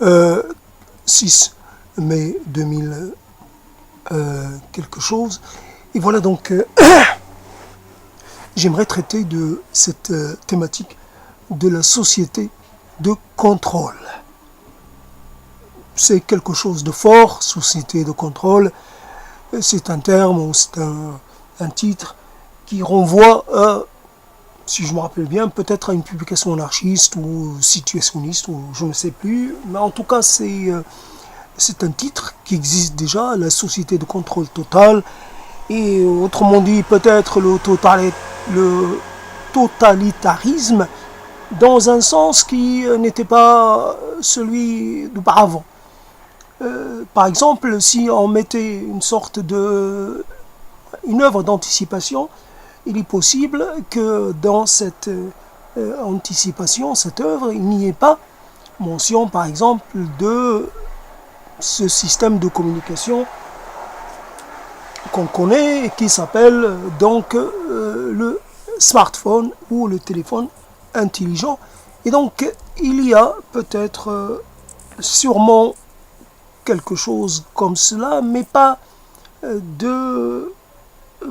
6 mai 2000 quelque chose. Et voilà donc, j'aimerais traiter de cette thématique de la société de contrôle. C'est quelque chose de fort, société de contrôle. C'est un terme ou c'est un titre qui renvoie à, si je me rappelle bien, peut-être à une publication anarchiste ou situationniste, ou je ne sais plus. Mais en tout cas, c'est un titre qui existe déjà, la société de contrôle total. Et autrement dit, peut-être le totalitarisme dans un sens qui n'était pas celui d'auparavant. Par exemple, si on mettait une œuvre d'anticipation, il est possible que dans cette anticipation, cette œuvre, il n'y ait pas mention, par exemple, de ce système de communication qu'on connaît et qui s'appelle donc le smartphone ou le téléphone intelligent. Et donc, il y a peut-être sûrement quelque chose comme cela, mais pas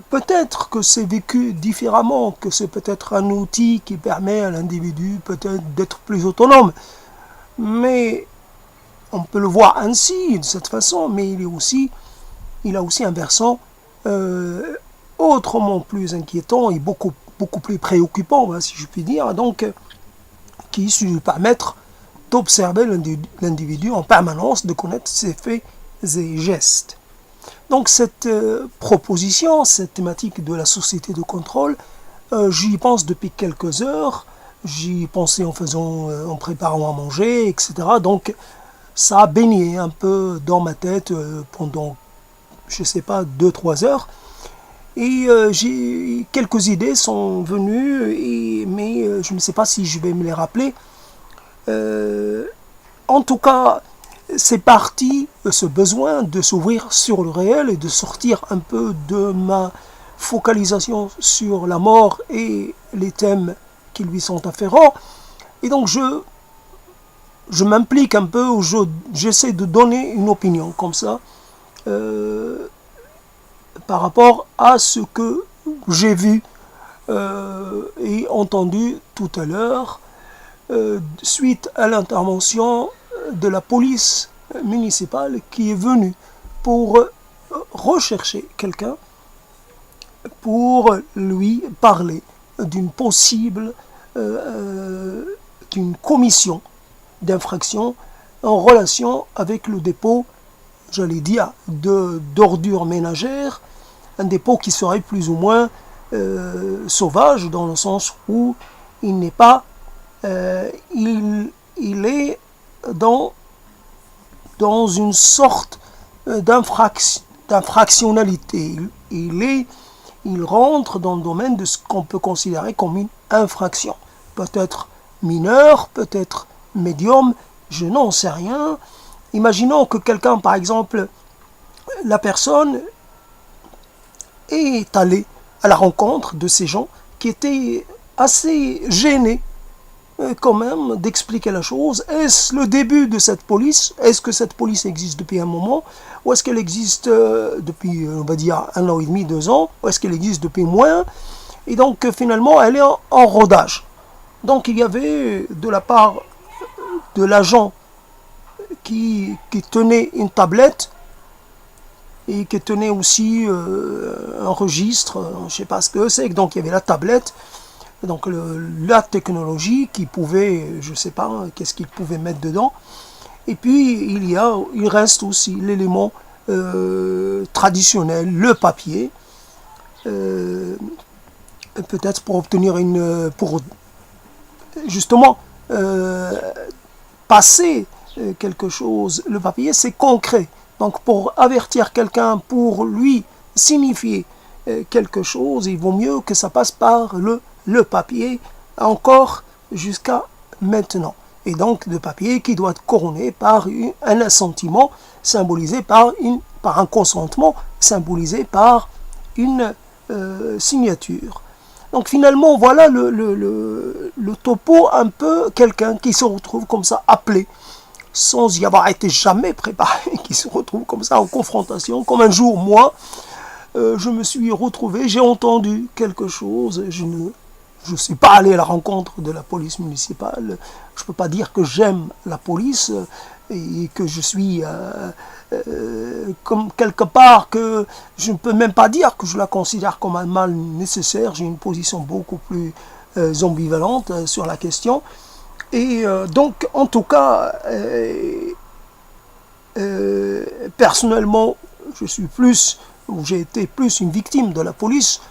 peut-être que c'est vécu différemment, que c'est peut-être un outil qui permet à l'individu peut-être d'être plus autonome. Mais on peut le voir ainsi, de cette façon, mais il a aussi un versant autrement plus inquiétant et beaucoup plus préoccupant, si je puis dire, donc qui se permettre d'observer l'individu en permanence, de connaître ses faits et gestes. Donc cette proposition, cette thématique de la société de contrôle, j'y pense depuis quelques heures, j'y pensais en préparant à manger, etc. Donc ça a baigné un peu dans ma tête pendant, je ne sais pas, 2-3 heures. Et quelques idées sont venues, mais je ne sais pas si je vais me les rappeler. En tout cas, c'est parti de ce besoin de s'ouvrir sur le réel et de sortir un peu de ma focalisation sur la mort et les thèmes qui lui sont afférents. Et donc je m'implique un peu, ou j'essaie de donner une opinion comme ça par rapport à ce que j'ai vu et entendu tout à l'heure suite à l'intervention de la police municipale qui est venue pour rechercher quelqu'un pour lui parler d'une possible d'une commission d'infraction en relation avec le dépôt, j'allais dire, d'ordures ménagères, un dépôt qui serait plus ou moins sauvage dans le sens où il n'est pas il est dans une sorte d'infractionnalité. Il rentre dans le domaine de ce qu'on peut considérer comme une infraction. Peut-être mineure, peut-être médium, je n'en sais rien. Imaginons que quelqu'un, par exemple, la personne est allée à la rencontre de ces gens qui étaient assez gênés quand même d'expliquer la chose. Est-ce le début de cette police? Est-ce que cette police existe depuis un moment? Ou est-ce qu'elle existe depuis, on va dire, 1 an et demi, 2 ans? Ou est-ce qu'elle existe depuis moins? Et donc finalement, elle est en rodage. Donc il y avait de la part de l'agent qui tenait une tablette et qui tenait aussi un registre, je ne sais pas ce que c'est, donc il y avait la tablette, donc la technologie qui pouvait, je ne sais pas, qu'est-ce qu'il pouvait mettre dedans, et puis il reste aussi l'élément traditionnel, le papier, peut-être pour obtenir pour justement passer quelque chose. Le papier, c'est concret. Donc pour avertir quelqu'un, pour lui signifier quelque chose, il vaut mieux que ça passe par le papier, encore jusqu'à maintenant. Et donc le papier qui doit être couronné par un assentiment symbolisé par un consentement symbolisé par une signature. Donc finalement, voilà le topo un peu, quelqu'un qui se retrouve comme ça appelé sans y avoir été jamais préparé, qui se retrouvent comme ça en confrontation, comme un jour, moi, je me suis retrouvé, j'ai entendu quelque chose, je ne suis pas allé à la rencontre de la police municipale, je ne peux pas dire que j'aime la police et que je suis comme quelque part, que je ne peux même pas dire que je la considère comme un mal nécessaire, j'ai une position beaucoup plus ambivalente sur la question. Et donc, en tout cas, personnellement, je suis plus, ou j'ai été plus une victime de la police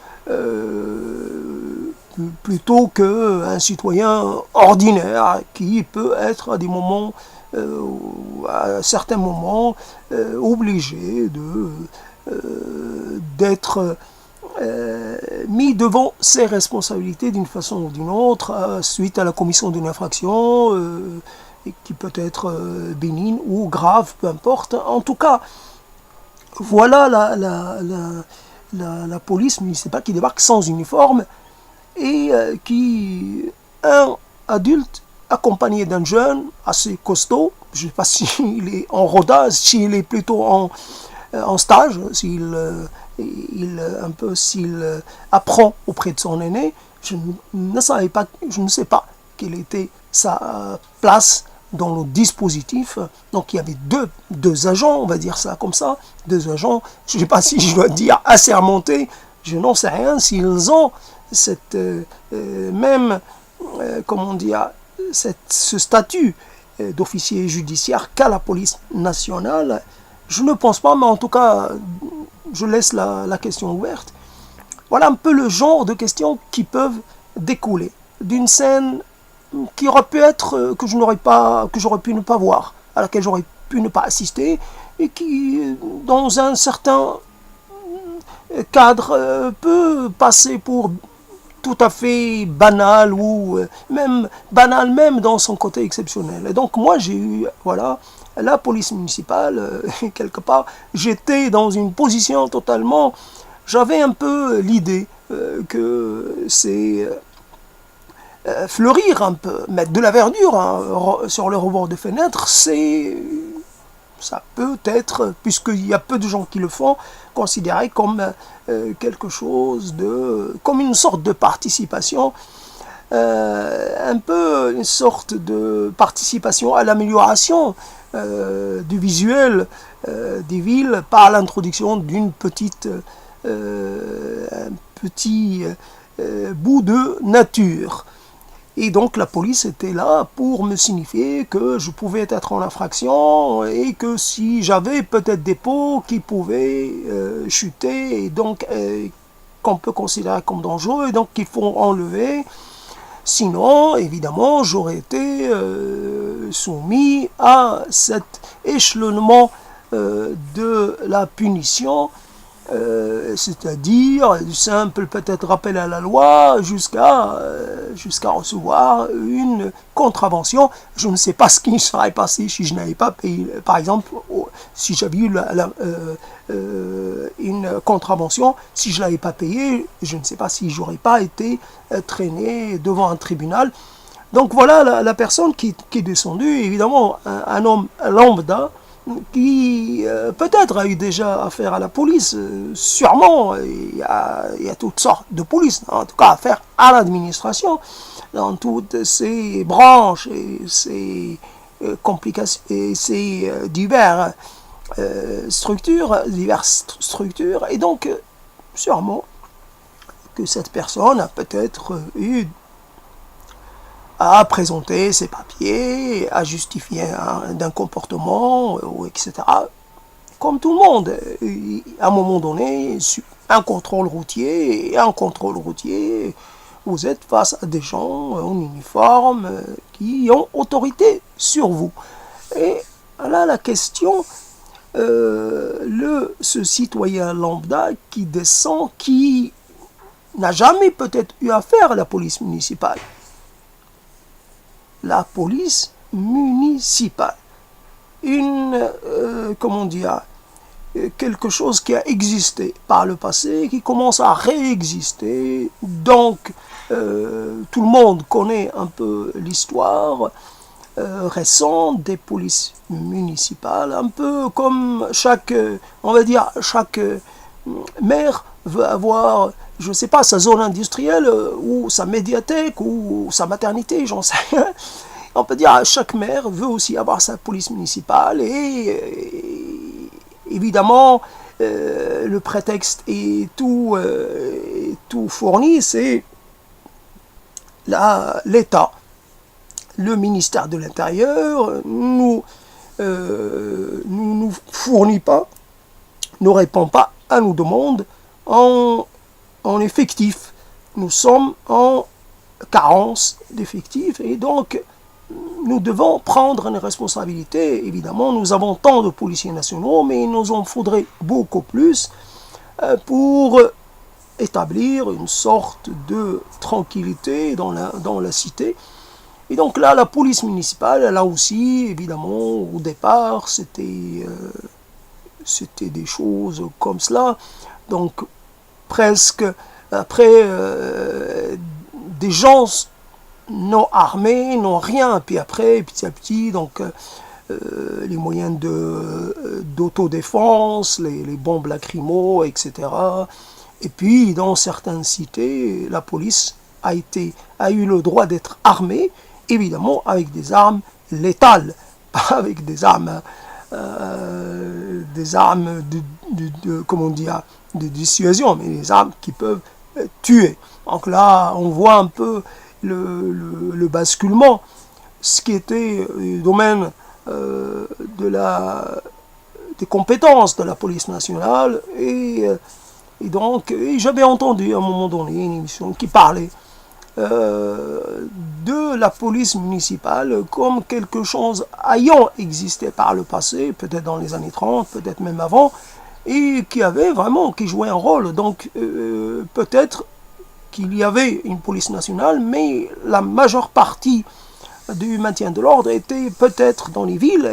plutôt qu'un citoyen ordinaire qui peut être à des moments, à certains moments, obligé d'être mis devant ses responsabilités d'une façon ou d'une autre suite à la commission d'une infraction qui peut être bénigne ou grave, peu importe. En tout cas, voilà la police municipale qui débarque sans uniforme et qui, un adulte accompagné d'un jeune assez costaud, je ne sais pas s'il est en rodage, s'il est plutôt en stage, s'il apprend auprès de son aîné, je ne sais pas quelle était sa place dans le dispositif. Donc il y avait deux agents, on va dire ça comme ça, deux agents, je ne sais pas si je dois dire assermentés, je n'en sais rien, s'ils ont cette même, comment dire, ce statut d'officier judiciaire qu'a la police nationale. Je ne pense pas, mais en tout cas, je laisse la question ouverte. Voilà un peu le genre de questions qui peuvent découler d'une scène qui aurait pu être, que j'aurais pu ne pas voir, à laquelle j'aurais pu ne pas assister, et qui, dans un certain cadre, peut passer pour tout à fait banal ou même banal même dans son côté exceptionnel. Et donc moi j'ai eu, voilà, la police municipale, quelque part, j'étais dans une position totalement, j'avais un peu l'idée que c'est fleurir un peu, mettre de la verdure sur le rebord de fenêtre, ça peut être, puisqu'il y a peu de gens qui le font, considéré comme quelque chose comme une sorte de participation, un peu une sorte de participation à l'amélioration du visuel des villes par l'introduction un petit bout de nature. Et donc la police était là pour me signifier que je pouvais être en infraction et que si j'avais peut-être des pots qui pouvaient chuter et donc qu'on peut considérer comme dangereux et donc qu'il faut enlever. Sinon, évidemment, j'aurais été soumis à cet échelonnement de la punition, c'est-à-dire du simple peut-être rappel à la loi jusqu'à recevoir une contravention. Je ne sais pas ce qui serait passé si je n'avais pas payé, par exemple, si j'avais eu une contravention, si je ne l'avais pas payé, je ne sais pas si j'aurais pas été traîné devant un tribunal. Donc voilà la personne qui est descendue, évidemment un homme lambda, qui peut-être a eu déjà affaire à la police, sûrement, il y a toutes sortes de polices, en tout cas affaire à l'administration, dans toutes ses branches et ses complications, et ses diverses structures, et donc sûrement que cette personne a peut-être eu à présenter ses papiers, à justifier d'un comportement, etc. Comme tout le monde, à un moment donné, un contrôle routier, vous êtes face à des gens en uniforme qui ont autorité sur vous. Et là, la question, ce citoyen lambda qui descend, qui n'a jamais peut-être eu affaire à la police municipale. La police municipale. Comment dire, quelque chose qui a existé par le passé, qui commence à réexister. Donc, tout le monde connaît un peu l'histoire. récentes des polices municipales, un peu comme chaque, on va dire, chaque maire veut avoir, je ne sais pas, sa zone industrielle ou sa médiathèque ou sa maternité, j'en sais rien. On peut dire chaque maire veut aussi avoir sa police municipale et évidemment le prétexte est tout fourni, c'est l'État, le ministère de l'Intérieur nous fournit pas, ne répond pas à nos demandes en effectif. Nous sommes en carence d'effectifs et donc nous devons prendre une responsabilité. Évidemment, nous avons tant de policiers nationaux, mais il nous en faudrait beaucoup plus pour établir une sorte de tranquillité dans la cité. Et donc là, la police municipale, là aussi, évidemment, au départ, c'était des choses comme cela. Donc, presque, après, des gens non armés, non rien. Puis après, petit à petit, donc, les moyens d'autodéfense, les bombes lacrymo, etc. Et puis, dans certaines cités, la police a eu le droit d'être armée, évidemment, avec des armes létales, pas avec des armes comment dire, de dissuasion, mais des armes qui peuvent tuer. Donc là, on voit un peu le basculement, ce qui était le domaine des compétences de la police nationale. Et donc, j'avais entendu à un moment donné une émission qui parlait de la police municipale comme quelque chose ayant existé par le passé, peut-être dans les années 30, peut-être même avant, et qui jouait un rôle. Donc peut-être qu'il y avait une police nationale, mais la majeure partie du maintien de l'ordre était peut-être dans les villes,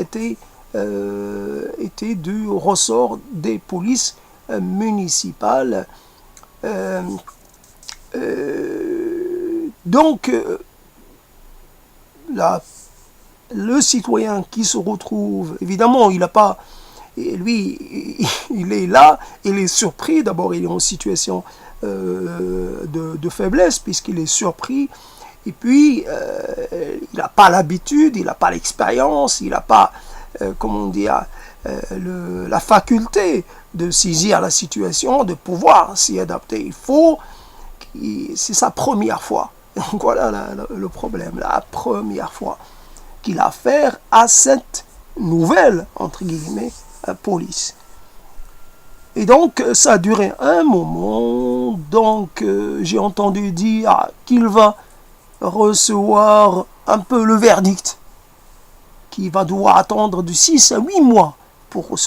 était du ressort des polices municipales. Donc, le citoyen qui se retrouve, évidemment, il n'a pas, lui, il est là, il est surpris, d'abord il est en situation de faiblesse, puisqu'il est surpris, et puis il n'a pas l'habitude, il n'a pas l'expérience, il n'a pas, comment dire, la faculté de saisir la situation, de pouvoir s'y adapter. C'est sa première fois. Donc voilà le problème, la première fois qu'il a affaire à cette nouvelle, entre guillemets, police. Et donc ça a duré un moment, donc j'ai entendu dire qu'il va recevoir un peu le verdict, qu'il va devoir attendre de 6 à 8 mois pour pour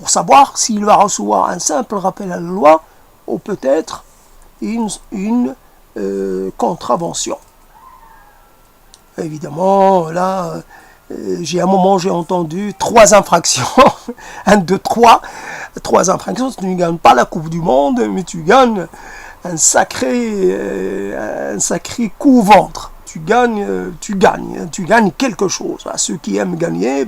savoir s'il va recevoir un simple rappel à la loi ou peut-être une contravention. Évidemment, là, j'ai entendu 3 infractions. 1, 2, 3. 3 infractions, tu ne gagnes pas la Coupe du Monde, mais tu gagnes un sacré coup au ventre. Tu gagnes quelque chose. À ceux qui aiment gagner,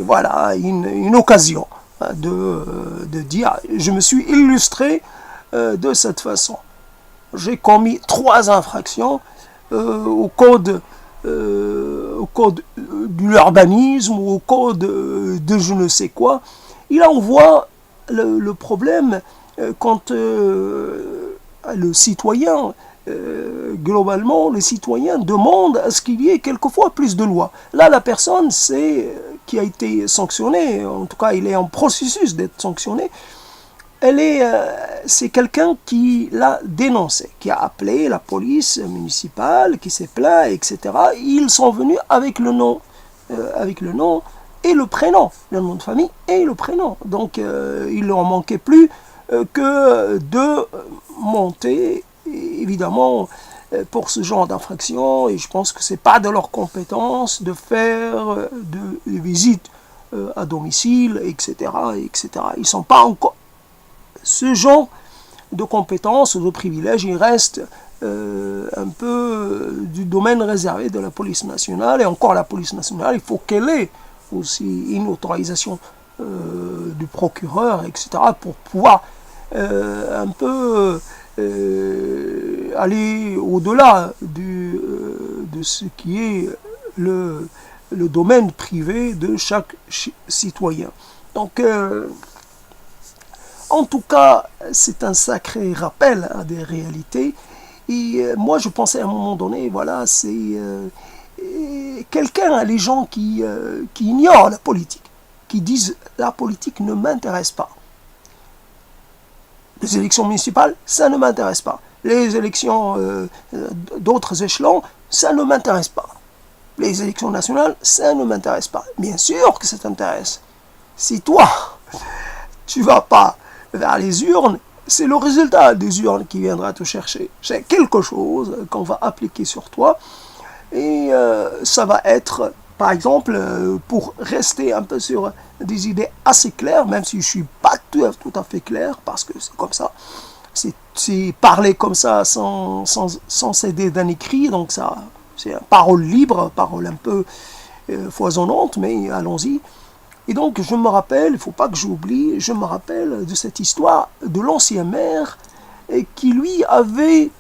voilà, une occasion de dire, je me suis illustré de cette façon. J'ai commis 3 infractions au code de l'urbanisme ou au code de je ne sais quoi. Et là on voit le problème quand le citoyen, globalement, le citoyen demande à ce qu'il y ait quelquefois plus de lois. Là la personne qui a été sanctionnée, en tout cas il est en processus d'être sanctionné, c'est quelqu'un qui l'a dénoncé, qui a appelé la police municipale, qui s'est plaint, etc. Ils sont venus avec le nom et le prénom, le nom de famille et le prénom. Donc il leur manquait plus que de monter, évidemment, pour ce genre d'infraction. Et je pense que c'est pas de leur compétence de faire des visites à domicile, etc., etc. Ils sont pas encore ce genre de compétences ou de privilèges, il reste un peu du domaine réservé de la police nationale. Et encore, la police nationale, il faut qu'elle ait aussi une autorisation du procureur, etc., pour pouvoir un peu aller au-delà de ce qui est le domaine privé de chaque citoyen. Donc, en tout cas, c'est un sacré rappel à des réalités. Et moi, je pensais à un moment donné, voilà, c'est quelqu'un, les gens qui ignorent la politique, qui disent la politique ne m'intéresse pas. Les élections municipales, ça ne m'intéresse pas. Les élections d'autres échelons, ça ne m'intéresse pas. Les élections nationales, ça ne m'intéresse pas. Bien sûr que ça t'intéresse. Si toi, tu ne vas pas vers les urnes, c'est le résultat des urnes qui viendra te chercher. C'est quelque chose qu'on va appliquer sur toi. Et ça va être, par exemple, pour rester un peu sur des idées assez claires, même si je ne suis pas tout à fait clair, parce que c'est comme ça. C'est parler comme ça sans s'aider d'un écrit, donc ça, c'est une parole libre, parole un peu foisonnante, mais allons-y. Et donc, je me rappelle, il ne faut pas que j'oublie, je me rappelle de cette histoire de l'ancien maire qui, lui, avait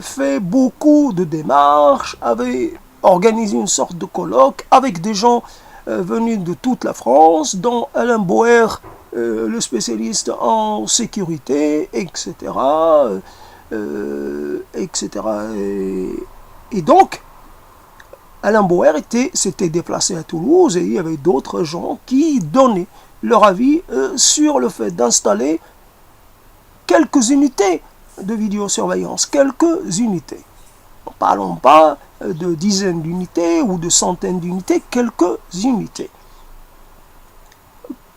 fait beaucoup de démarches, avait organisé une sorte de colloque avec des gens venus de toute la France, dont Alain Boer, le spécialiste en sécurité, etc. etc. Et donc, Alain Boer s'était déplacé à Toulouse et il y avait d'autres gens qui donnaient leur avis sur le fait d'installer quelques unités de vidéosurveillance, quelques unités. Ne parlons pas de dizaines d'unités ou de centaines d'unités, quelques unités.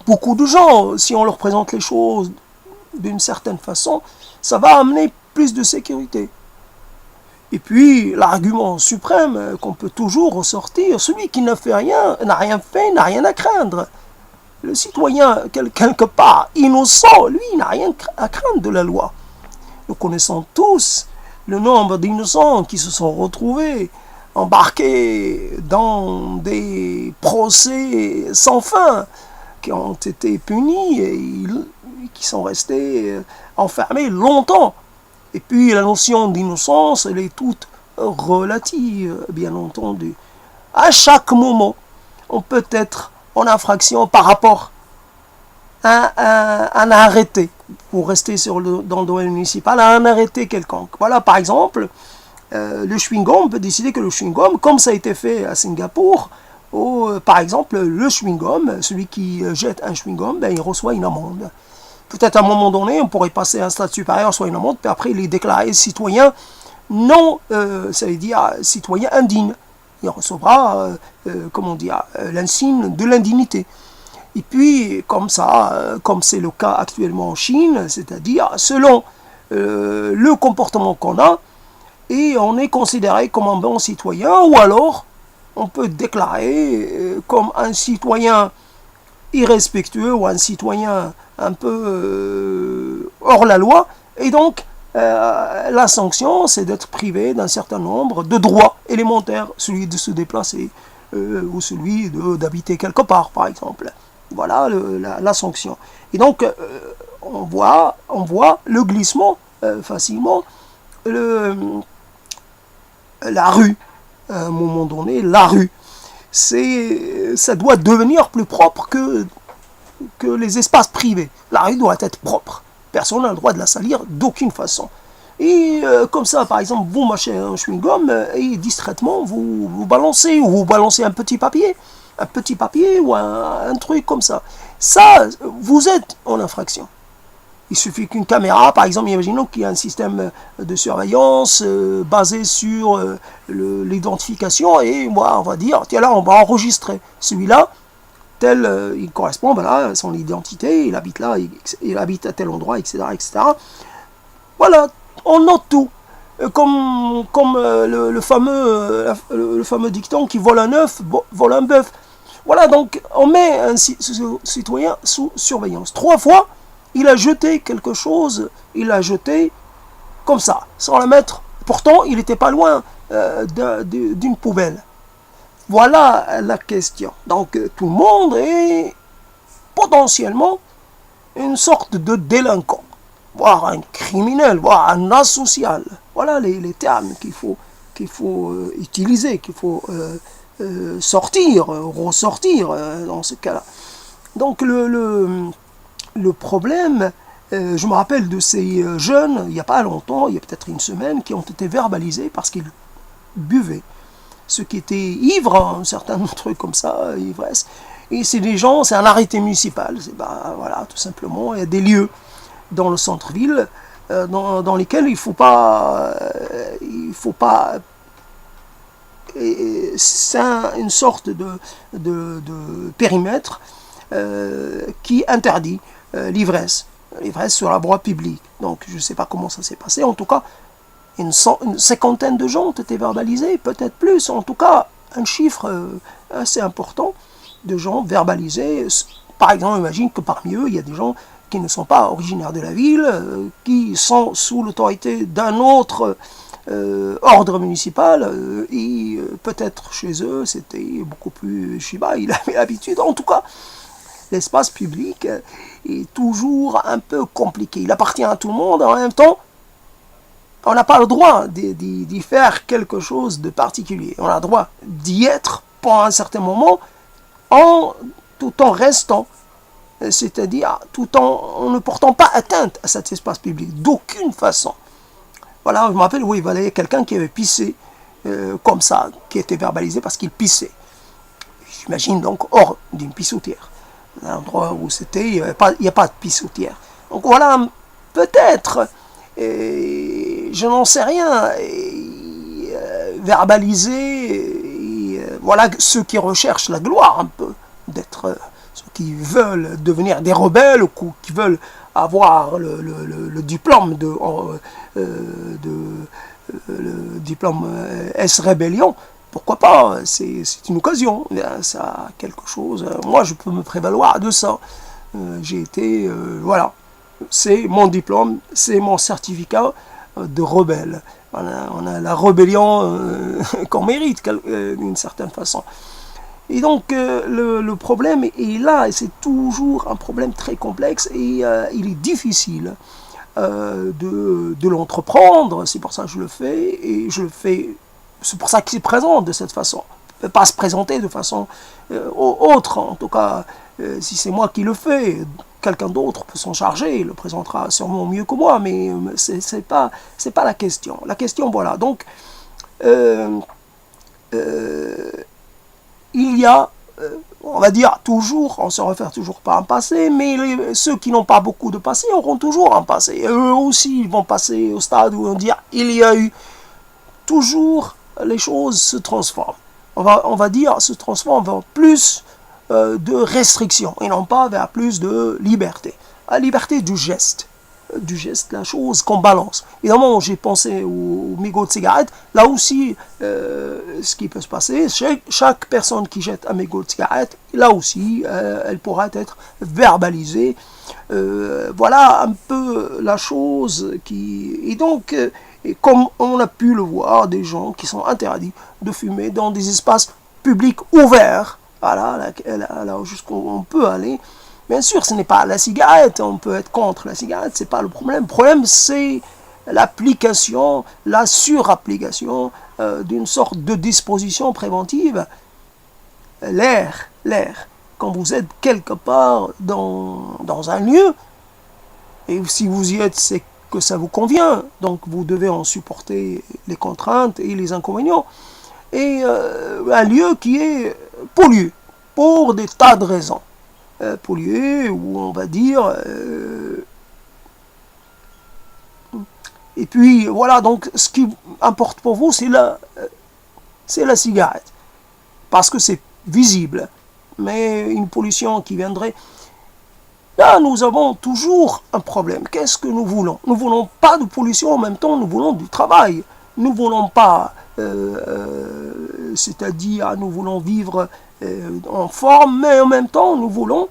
Beaucoup de gens, si on leur présente les choses d'une certaine façon, ça va amener plus de sécurité. Et puis, l'argument suprême qu'on peut toujours ressortir, celui qui n'a fait rien, n'a rien fait, n'a rien à craindre. Le citoyen, quelque part, innocent, lui, n'a rien à craindre de la loi. Nous connaissons tous le nombre d'innocents qui se sont retrouvés embarqués dans des procès sans fin, qui ont été punis et qui sont restés enfermés longtemps. Et puis la notion d'innocence, elle est toute relative, bien entendu. À chaque moment, on peut être en infraction par rapport à un arrêté, pour rester dans le domaine municipal, à un arrêté quelconque. Voilà, par exemple, le chewing-gum, on peut décider que le chewing-gum, comme ça a été fait à Singapour, par exemple, le chewing-gum, celui qui jette un chewing-gum, ben, il reçoit une amende. Peut-être à un moment donné, on pourrait passer à un stade supérieur, soit une amende, puis après il est déclaré citoyen non, ça veut dire citoyen indigne. Il recevra, l'insigne de l'indignité. Et puis, comme ça, comme c'est le cas actuellement en Chine, c'est-à-dire selon le comportement qu'on a, et on est considéré comme un bon citoyen, ou alors on peut déclarer comme un citoyen irrespectueux ou un citoyen un peu hors la loi, et donc la sanction, c'est d'être privé d'un certain nombre de droits élémentaires, celui de se déplacer ou celui d'habiter quelque part, par exemple. Voilà la sanction. Et donc, on voit le glissement facilement, la rue, à un moment donné, la rue. Ça doit devenir plus propre que les espaces privés. La rue doit être propre. Personne n'a le droit de la salir d'aucune façon. Et comme ça, par exemple, vous mâchez un chewing-gum et distraitement, vous balancez, ou vous balancez un petit papier ou un truc comme ça. Ça, vous êtes en infraction. Il suffit qu'une caméra, par exemple, imaginons qu'il y a un système de surveillance basé sur l'identification, et moi, on va dire, tiens là, on va enregistrer celui-là, tel, il correspond, voilà, à son identité, il habite là, il habite à tel endroit, etc., etc. Voilà, on note tout. Comme le fameux dicton qui vole un œuf, vole un bœuf. Voilà, donc on met un citoyen sous surveillance. 3 fois, il a jeté quelque chose, il l'a jeté comme ça, sans la mettre. Pourtant, il n'était pas loin d'une poubelle. Voilà la question. Donc, tout le monde est potentiellement une sorte de délinquant, voire un criminel, voire un asocial. Voilà les termes qu'il faut utiliser, qu'il faut sortir, ressortir dans ce cas-là. Donc le problème, je me rappelle de ces jeunes, il n'y a pas longtemps, il y a peut-être une semaine, qui ont été verbalisés parce qu'ils buvaient. Ceux qui étaient ivres, un certain truc comme ça, ivresse. Et c'est des gens, c'est un arrêté municipal. Voilà, tout simplement, il y a des lieux dans le centre-ville dans lesquels il ne faut pas... c'est une sorte de périmètre qui interdit l'ivresse sur la voie publique. Donc je ne sais pas comment ça s'est passé. En tout cas, une cinquantaine de gens ont été verbalisés, peut-être plus. En tout cas, un chiffre assez important de gens verbalisés. Par exemple, imagine que parmi eux, il y a des gens qui ne sont pas originaires de la ville, qui sont sous l'autorité d'un autre ordre municipal, et peut-être chez eux, c'était beaucoup plus, je sais pas, il avait l'habitude. En tout cas, l'espace public est toujours un peu compliqué. Il appartient à tout le monde, en même temps, on n'a pas le droit d'y faire quelque chose de particulier. On a le droit d'y être pendant un certain moment, tout en restant, c'est-à-dire tout en ne portant pas atteinte à cet espace public, d'aucune façon. Voilà, je me rappelle, oui, il y avait quelqu'un qui avait pissé comme ça, qui était verbalisé parce qu'il pissait. J'imagine donc hors d'une pissoutière. Un endroit où c'était, il n'y a pas de pissoutière. Donc voilà, peut-être, je n'en sais rien, verbaliser, voilà ceux qui recherchent la gloire un peu, d'être ceux qui veulent devenir des rebelles ou qui veulent avoir le diplôme le diplôme S-Rébellion. Pourquoi pas, c'est une occasion, ça a quelque chose, moi je peux me prévaloir de ça, j'ai été, voilà, c'est mon diplôme, c'est mon certificat de rebelle, on a la rébellion qu'on mérite d'une certaine façon. Et donc le problème est là, et c'est toujours un problème très complexe, et il est difficile de l'entreprendre, c'est pour ça que je le fais, et je le fais. C'est pour ça qu'il se présente de cette façon. Il ne peut pas se présenter de façon autre. En tout cas, si c'est moi qui le fais, quelqu'un d'autre peut s'en charger. Il le présentera sûrement mieux que moi, mais c'est pas la question. La question, voilà. Donc, il y a, on va dire, toujours, on se réfère toujours pas à un passé, mais ceux qui n'ont pas beaucoup de passé auront toujours un passé. Et eux aussi, ils vont passer au stade où on dit, il y a eu toujours... les choses se transforment. On va dire, se transforment vers plus de restrictions et non pas vers plus de liberté. La liberté du geste, la chose qu'on balance. Évidemment, j'ai pensé au mégot de cigarette. Là aussi, ce qui peut se passer, chaque personne qui jette un mégot de cigarette, là aussi, elle pourra être verbalisée. Voilà un peu la chose qui... Et donc... Et comme on a pu le voir, des gens qui sont interdits de fumer dans des espaces publics ouverts, voilà, là jusqu'où on peut aller. Bien sûr, ce n'est pas la cigarette, on peut être contre la cigarette, c'est pas le problème. Le problème, c'est l'application, la surapplication d'une sorte de disposition préventive. L'air. Quand vous êtes quelque part dans un lieu, et si vous y êtes, c'est que ça vous convient, donc vous devez en supporter les contraintes et les inconvénients. Et un lieu qui est pollué, pour des tas de raisons. Pollué, ou on va dire... et puis, voilà, donc ce qui importe pour vous, c'est la cigarette. Parce que c'est visible. Mais une pollution qui viendrait... Là, nous avons toujours un problème. Qu'est-ce que nous voulons? Nous ne voulons pas de pollution, en même temps, nous voulons du travail. Nous ne voulons pas, c'est-à-dire, nous voulons vivre en forme, mais en même temps, nous voulons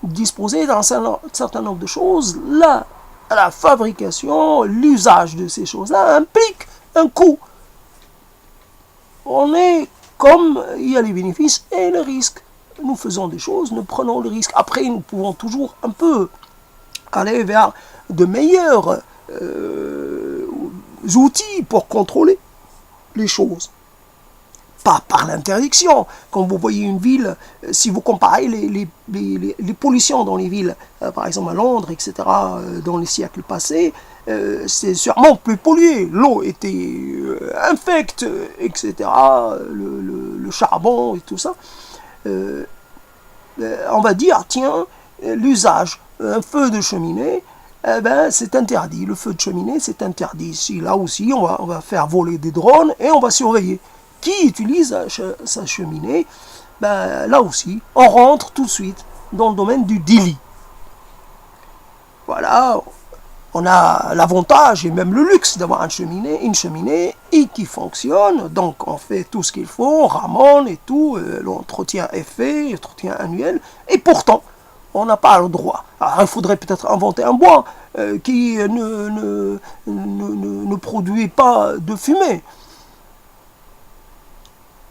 disposer d'un certain nombre de choses. La fabrication, l'usage de ces choses-là implique un coût. On est comme il y a les bénéfices et les risques. Nous faisons des choses, nous prenons le risque. Après, nous pouvons toujours un peu aller vers de meilleurs outils pour contrôler les choses. Pas par l'interdiction. Quand vous voyez une ville, si vous comparez les pollutions dans les villes, par exemple à Londres, etc., dans les siècles passés, c'est sûrement plus pollué. L'eau était infecte, etc., le charbon et tout ça. On va dire, tiens, l'usage, un feu de cheminée, eh ben, c'est interdit. Le feu de cheminée, c'est interdit. Ici, là aussi, on va faire voler des drones et on va surveiller. Qui utilise sa cheminée, ben, là aussi, on rentre tout de suite dans le domaine du délit. Voilà, on a l'avantage et même le luxe d'avoir une cheminée et qui fonctionne. Donc on fait tout ce qu'il faut, on ramone et tout, l'entretien est fait, l'entretien annuel, et pourtant, on n'a pas le droit. Alors il faudrait peut-être inventer un bois qui ne produit pas de fumée.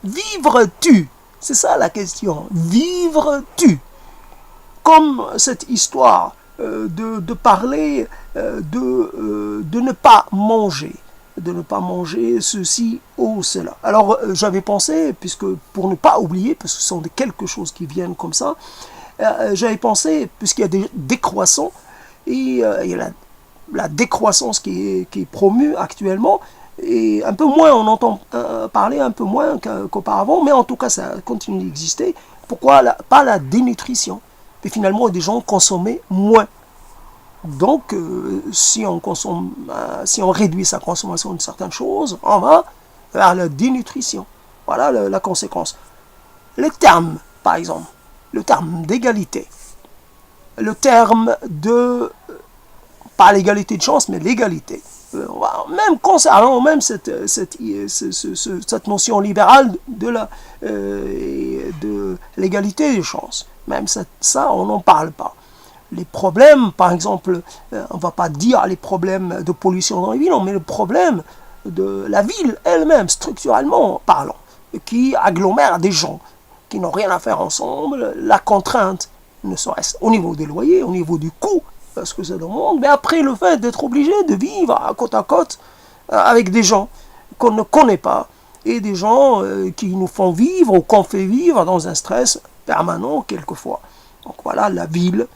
Vivres-tu? C'est ça la question. Vivres-tu? Comme cette histoire de parler de ne pas manger. De ne pas manger ceci ou cela. Alors j'avais pensé, puisque pour ne pas oublier, parce que ce sont quelque chose qui viennent comme ça, j'avais pensé, puisqu'il y a des décroissants, et il y a la décroissance qui est promue actuellement, et un peu moins, on entend parler un peu moins qu'auparavant, mais en tout cas ça continue d'exister. Pourquoi pas la dénutrition? Et finalement, des gens consommaient moins. Donc, si on réduit sa consommation de certaines choses, on va vers la dénutrition. Voilà la conséquence. Les termes, par exemple, le terme d'égalité, le terme de, pas l'égalité de chance, mais l'égalité. Même concernant même cette notion libérale de l'égalité des chances. Même ça, on n'en parle pas. Les problèmes, par exemple, on ne va pas dire les problèmes de pollution dans les villes, mais le problème de la ville elle-même, structurellement parlant, qui agglomère des gens qui n'ont rien à faire ensemble, la contrainte, ne serait-ce au niveau des loyers, au niveau du coût, parce que ça demande, mais après le fait d'être obligé de vivre à côte avec des gens qu'on ne connaît pas, et des gens qui nous font vivre ou qu'on fait vivre dans un stress permanent quelquefois. Donc voilà, la ville,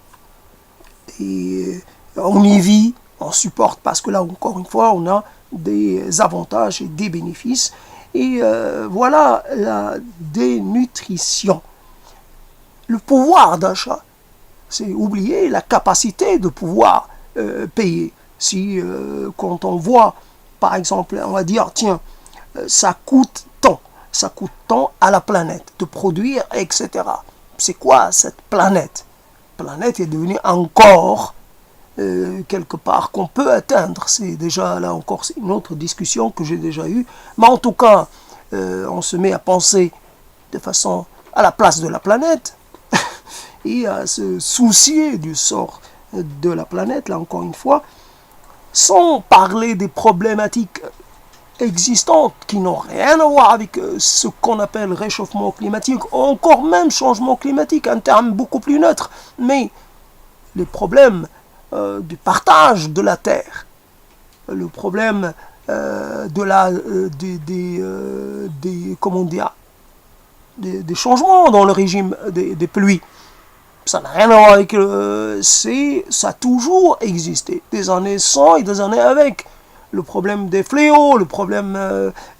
et on y vit, on supporte, parce que là encore une fois, on a des avantages et des bénéfices, et voilà la dénutrition. Le pouvoir d'achat, c'est oublier la capacité de pouvoir payer. Si quand on voit, par exemple, on va dire, tiens, ça coûte tant à la planète de produire, etc. C'est quoi cette planète? La planète est devenue un corps, quelque part, qu'on peut atteindre. C'est déjà, là encore, c'est une autre discussion que j'ai déjà eue. Mais en tout cas, on se met à penser de façon à la place de la planète, et à se soucier du sort de la planète, là encore une fois, sans parler des problématiques existantes qui n'ont rien à voir avec ce qu'on appelle réchauffement climatique, ou encore même changement climatique, un terme beaucoup plus neutre, mais les problèmes du partage de la Terre, le problème des changements dans le régime des pluies. Ça n'a rien à voir avec ça a toujours existé, des années sans et des années avec. Le problème des fléaux, le problème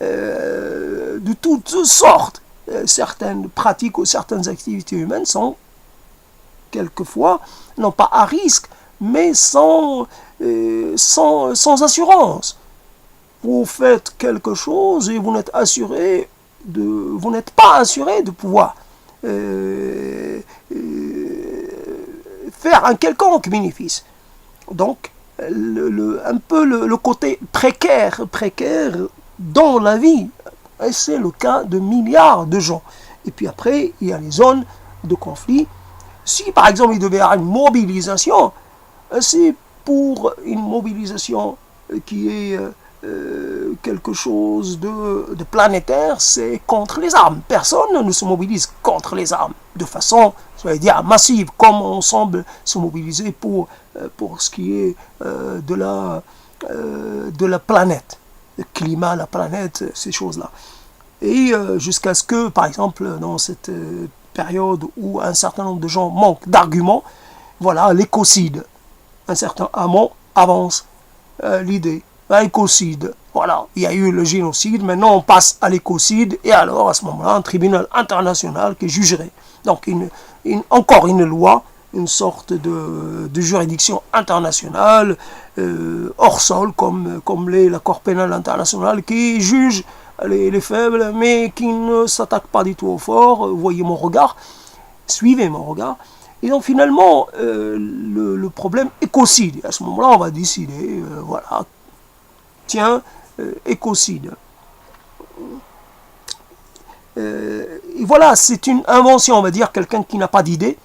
de toutes sortes. Certaines pratiques ou certaines activités humaines sont quelquefois, non pas à risque, mais sans assurance. Vous faites quelque chose et vous n'êtes pas assuré de pouvoir faire un quelconque bénéfice. Donc, un peu le côté précaire dans la vie, et c'est le cas de milliards de gens. Et puis après, il y a les zones de conflit Si par exemple il devait y avoir une mobilisation, c'est pour une mobilisation qui est quelque chose de planétaire, c'est contre les armes. Personne ne se mobilise contre les armes de façon, je vais dire, massive, comme on semble se mobiliser pour ce qui est de la planète, le climat, la planète, ces choses-là. Et jusqu'à ce que, par exemple, dans cette période où un certain nombre de gens manquent d'arguments, voilà, l'écocide. Un certain amont avance l'idée. L'écocide, voilà, il y a eu le génocide, maintenant on passe à l'écocide, et alors à ce moment-là, un tribunal international qui jugerait. Donc encore une loi, une sorte de juridiction internationale, hors sol, comme l'est la Cour pénale internationale, qui juge les faibles, mais qui ne s'attaque pas du tout au fort. Voyez mon regard, suivez mon regard. Et donc finalement, le problème écocide. À ce moment-là, on va décider, voilà, tiens, écocide. Et voilà, c'est une invention, on va dire, quelqu'un qui n'a pas d'idée.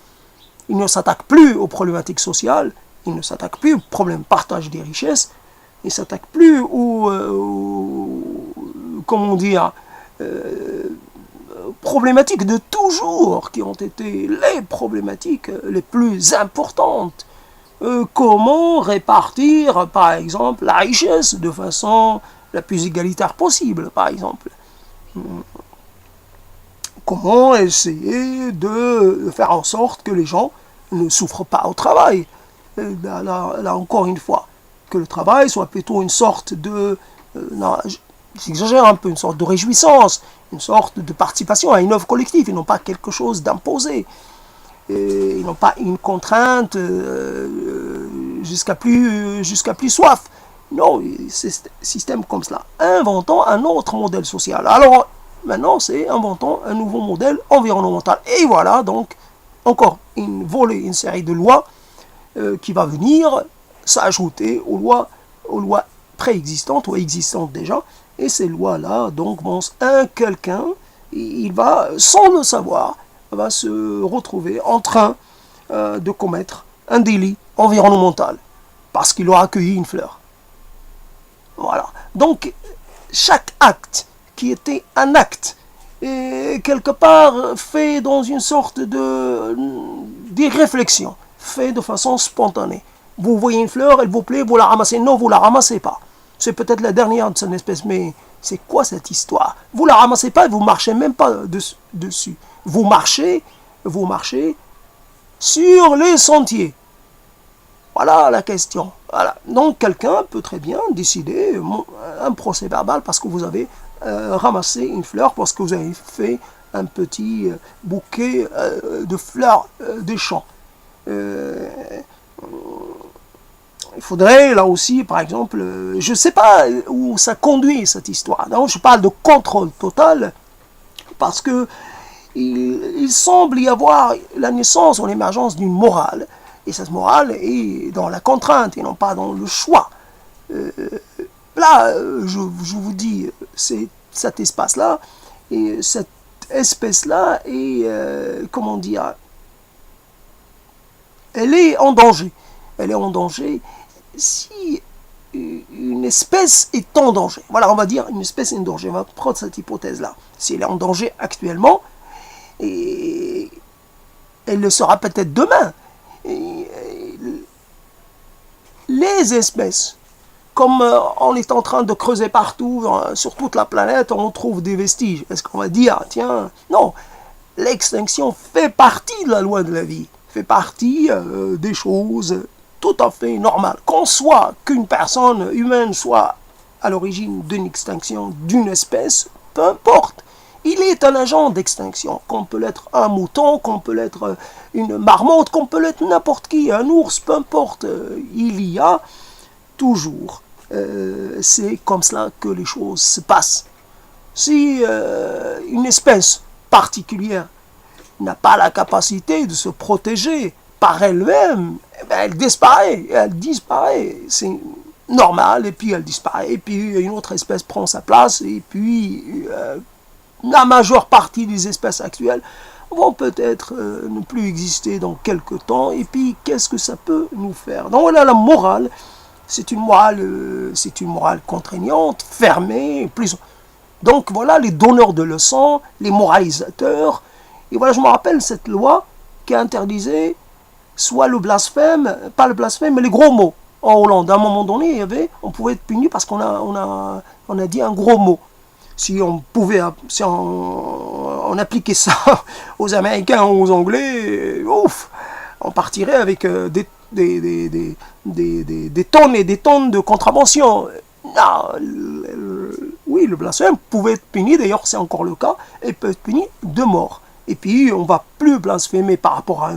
Il ne s'attaque plus aux problématiques sociales, il ne s'attaque plus au problème partage des richesses, il ne s'attaque plus comment dire, problématiques de toujours, qui ont été les problématiques les plus importantes. Comment répartir, par exemple, la richesse de façon la plus égalitaire possible, par exemple. Comment essayer de faire en sorte que les gens ne souffrent pas au travail. Là encore une fois, que le travail soit plutôt une sorte de... non, j'exagère un peu, une sorte de réjouissance, une sorte de participation à une œuvre collective, et non pas quelque chose d'imposé. Ils n'ont pas une contrainte jusqu'à plus soif. Non, c'est un système comme cela. Inventons un autre modèle social. Alors, maintenant, c'est inventons un nouveau modèle environnemental. Et voilà, donc, encore une série de lois qui va venir s'ajouter aux lois préexistantes ou existantes déjà. Et ces lois-là, donc, quelqu'un, il va, sans le savoir, va se retrouver en train de commettre un délit environnemental parce qu'il aura cueilli une fleur. Voilà. Donc, chaque acte qui était un acte, et quelque part fait dans une sorte d'irréflexion, fait de façon spontanée. Vous voyez une fleur, elle vous plaît, vous la ramassez. Non, vous la ramassez pas. C'est peut-être la dernière de son espèce, mais c'est quoi cette histoire? Vous la ramassez pas et vous marchez même pas dessus. Vous marchez sur les sentiers. Voilà la question. Voilà. Donc quelqu'un peut très bien décider un procès verbal parce que vous avez ramassé une fleur, parce que vous avez fait un petit bouquet de fleurs des champs. Il faudrait là aussi, par exemple, je ne sais pas où ça conduit cette histoire. Donc, je parle de contrôle total parce que il semble y avoir la naissance ou l'émergence d'une morale. Et cette morale est dans la contrainte et non pas dans le choix. Là, je vous dis, c'est cet espace-là, et cette espèce-là est, comment dire, elle est en danger. Elle est en danger si une espèce est en danger. Voilà, on va dire une espèce est en danger. On va prendre cette hypothèse-là. Si elle est en danger actuellement, et elle le sera peut-être demain. Les espèces, comme on est en train de creuser partout, sur toute la planète, on trouve des vestiges. Est-ce qu'on va dire, tiens, non, l'extinction fait partie de la loi de la vie, fait partie des choses tout à fait normales. Qu'une personne humaine soit à l'origine d'une extinction d'une espèce, peu importe. Il est un agent d'extinction, qu'on peut l'être un mouton, qu'on peut l'être une marmotte, qu'on peut l'être n'importe qui, un ours, peu importe. Il y a toujours. C'est comme cela que les choses se passent. Si une espèce particulière n'a pas la capacité de se protéger par elle-même, elle disparaît. C'est normal, et puis elle disparaît, et puis une autre espèce prend sa place, et puis... la majeure partie des espèces actuelles vont peut-être ne plus exister dans quelques temps, et puis qu'est-ce que ça peut nous faire? Donc voilà, la morale, c'est une morale contraignante, fermée, plus. Donc voilà les donneurs de leçons, les moralisateurs. Et voilà, je me rappelle cette loi qui interdisait soit le blasphème, pas le blasphème, mais les gros mots. En Hollande, à un moment donné, on pouvait être puni parce qu'on a dit un gros mot. Si on appliquait ça aux Américains ou aux Anglais, ouf, on partirait avec des tonnes et des tonnes de contraventions. Non, oui, le blasphème pouvait être puni, d'ailleurs c'est encore le cas, et peut être puni de mort. Et puis on ne va plus blasphémer par rapport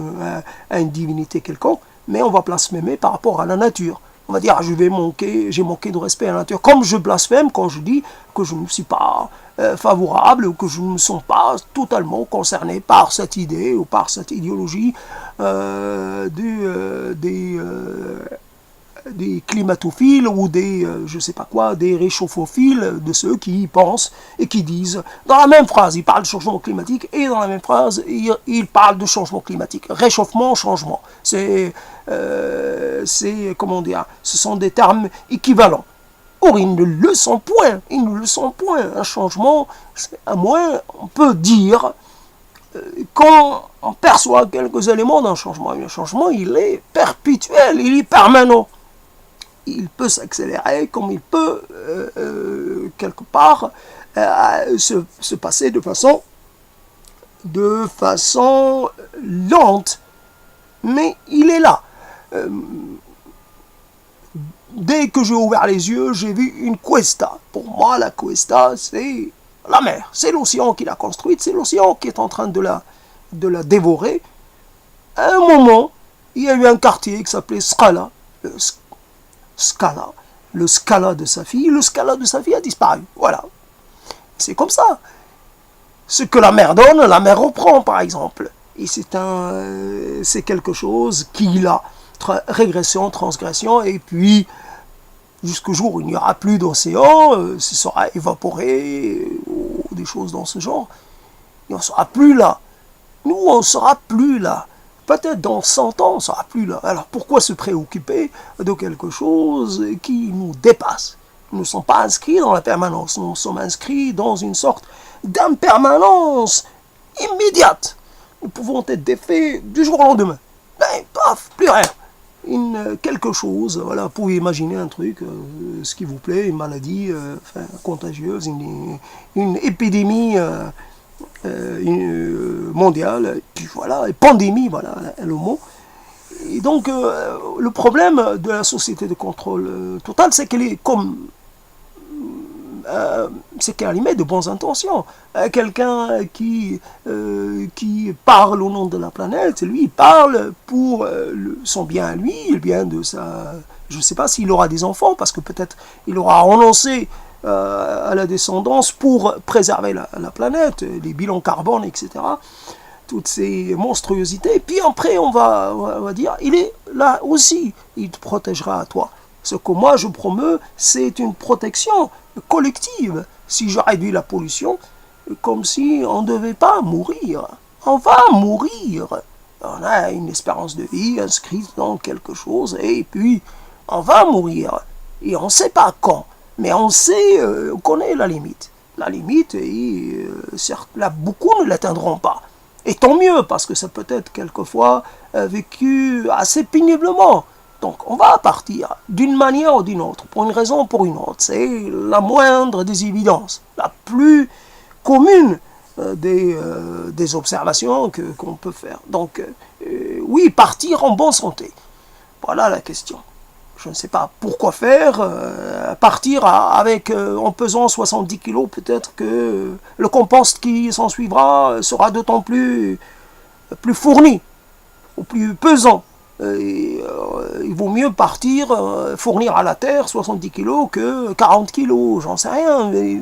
à une divinité quelconque, mais on va blasphémer par rapport à la nature. On va dire, j'ai manqué de respect à la nature. Comme je blasphème quand je dis que je ne suis pas favorable ou que je ne me sens pas totalement concerné par cette idée ou par cette idéologie des climatophiles ou je sais pas quoi, des réchauffophiles, de ceux qui y pensent et qui disent, dans la même phrase, ils parlent de changement climatique et dans la même phrase, ils parlent de changement climatique. Réchauffement, changement. Comment dire, ce sont des termes équivalents. Or, ils ne le sont point. Ils ne le sont point. Un changement, à moins, on peut dire, quand on perçoit quelques éléments d'un changement, un changement, il est perpétuel, il est permanent. Il peut s'accélérer comme il peut, quelque part, se passer de façon lente. Mais il est là. Dès que j'ai ouvert les yeux, j'ai vu une cuesta. Pour moi, la cuesta, c'est la mer. C'est l'océan qui l'a construite, c'est l'océan qui est en train de la dévorer. À un moment, il y a eu un quartier qui s'appelait Scala. Le Scala de sa fille. Le Scala de sa fille a disparu. Voilà. C'est comme ça. Ce que la mer donne, la mer reprend, par exemple. Et c'est quelque chose qui a régression, transgression, et puis jusqu'au jour où il n'y aura plus d'océan, ce sera évaporé, ou des choses dans ce genre, et on ne sera plus là. Nous, on ne sera plus là. Peut-être dans 100 ans, on ne sera plus là. Alors pourquoi se préoccuper de quelque chose qui nous dépasse? Nous ne sommes pas inscrits dans la permanence, nous sommes inscrits dans une sorte d'impermanence immédiate. Nous pouvons être défaits du jour au lendemain. Ben, paf, plus rien. Quelque chose, voilà, vous pouvez imaginer un truc, ce qui vous plaît, une maladie contagieuse, une épidémie mondiale, et puis voilà, et pandémie, voilà le mot. Et donc, le problème de la société de contrôle total, c'est qu'elle est comme c'est qu'elle y met de bonnes intentions. Quelqu'un qui parle au nom de la planète, lui, il parle pour son bien à lui, le bien de sa... Je ne sais pas s'il aura des enfants, parce que peut-être il aura renoncé à la descendance pour préserver la planète, les bilans carbone, etc. Toutes ces monstruosités. Et puis après, on va dire, il est là aussi, il te protégera à toi. Ce que moi je promeux, c'est une protection collective. Si je réduis la pollution, comme si on ne devait pas mourir. On va mourir. On a une espérance de vie inscrite dans quelque chose, et puis on va mourir. Et on ne sait pas quand, mais on sait, on connaît la limite. La limite, et certes, là, beaucoup ne l'atteindront pas. Et tant mieux, parce que ça peut être quelquefois vécu assez péniblement. Donc on va partir d'une manière ou d'une autre, pour une raison ou pour une autre. C'est la moindre des évidences, la plus commune des observations qu'on peut faire. Donc oui, partir en bonne santé. Voilà la question. Je ne sais pas pourquoi faire. Partir en pesant 70 kilos, peut-être que le compost qui s'en suivra sera d'autant plus fourni, ou plus pesant. Il vaut mieux partir, fournir à la terre 70 kilos que 40 kilos, j'en sais rien. Mais,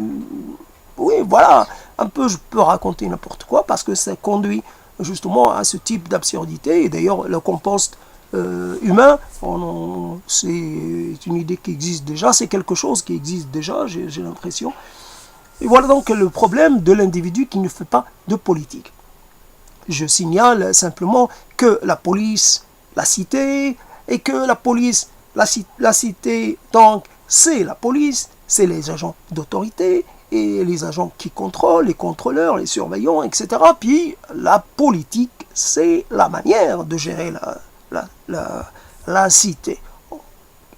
oui, voilà, un peu je peux raconter n'importe quoi parce que ça conduit justement à ce type d'absurdité. Et d'ailleurs, le compost humain, c'est une idée qui existe déjà, c'est quelque chose qui existe déjà, j'ai l'impression. Et voilà donc le problème de l'individu qui ne fait pas de politique. Je signale simplement que la police l'a cité, et que la police l'a cité, donc c'est la police, c'est les agents d'autorité, et les agents qui contrôlent, les contrôleurs, les surveillants, etc. Puis la politique, c'est la manière de gérer la cité.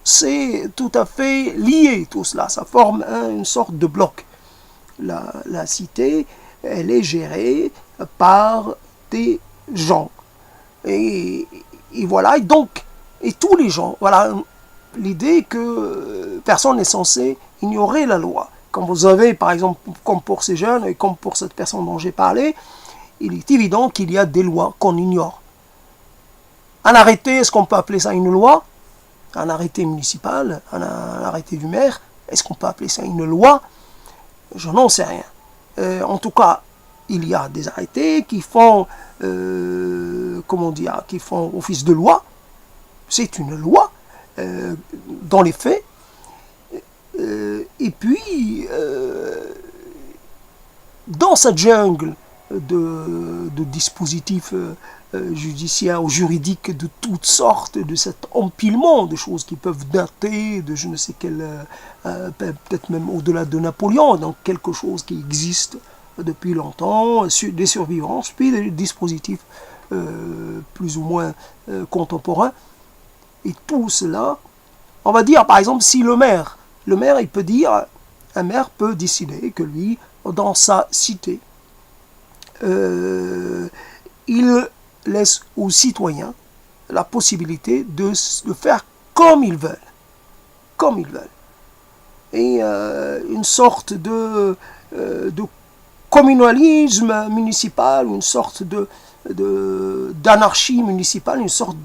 C'est tout à fait lié tout cela, ça forme une sorte de bloc. La cité, elle est gérée par des gens. Et voilà, et donc, et tous les gens, voilà, l'idée que personne n'est censé ignorer la loi. Quand vous avez, par exemple, comme pour ces jeunes et comme pour cette personne dont j'ai parlé, il est évident qu'il y a des lois qu'on ignore. Un arrêté, est-ce qu'on peut appeler ça une loi? Un arrêté municipal, un arrêté du maire, est-ce qu'on peut appeler ça une loi? Je n'en sais rien. En tout cas, il y a des arrêtés qui font, comment dire, qui font office de loi. C'est une loi, dans les faits. Et puis, dans cette jungle de dispositifs judiciaires ou juridiques de toutes sortes, de cet empilement de choses qui peuvent dater de je ne sais quel, peut-être même au-delà de Napoléon, donc quelque chose qui existe depuis longtemps, des survivances, puis des dispositifs plus ou moins contemporains. Et tout cela, on va dire par exemple si le maire il peut dire, un maire peut décider que lui, dans sa cité, il laisse aux citoyens la possibilité de faire comme ils veulent. Comme ils veulent. Et une sorte de communalisme municipal, une sorte d'anarchie municipale, une sorte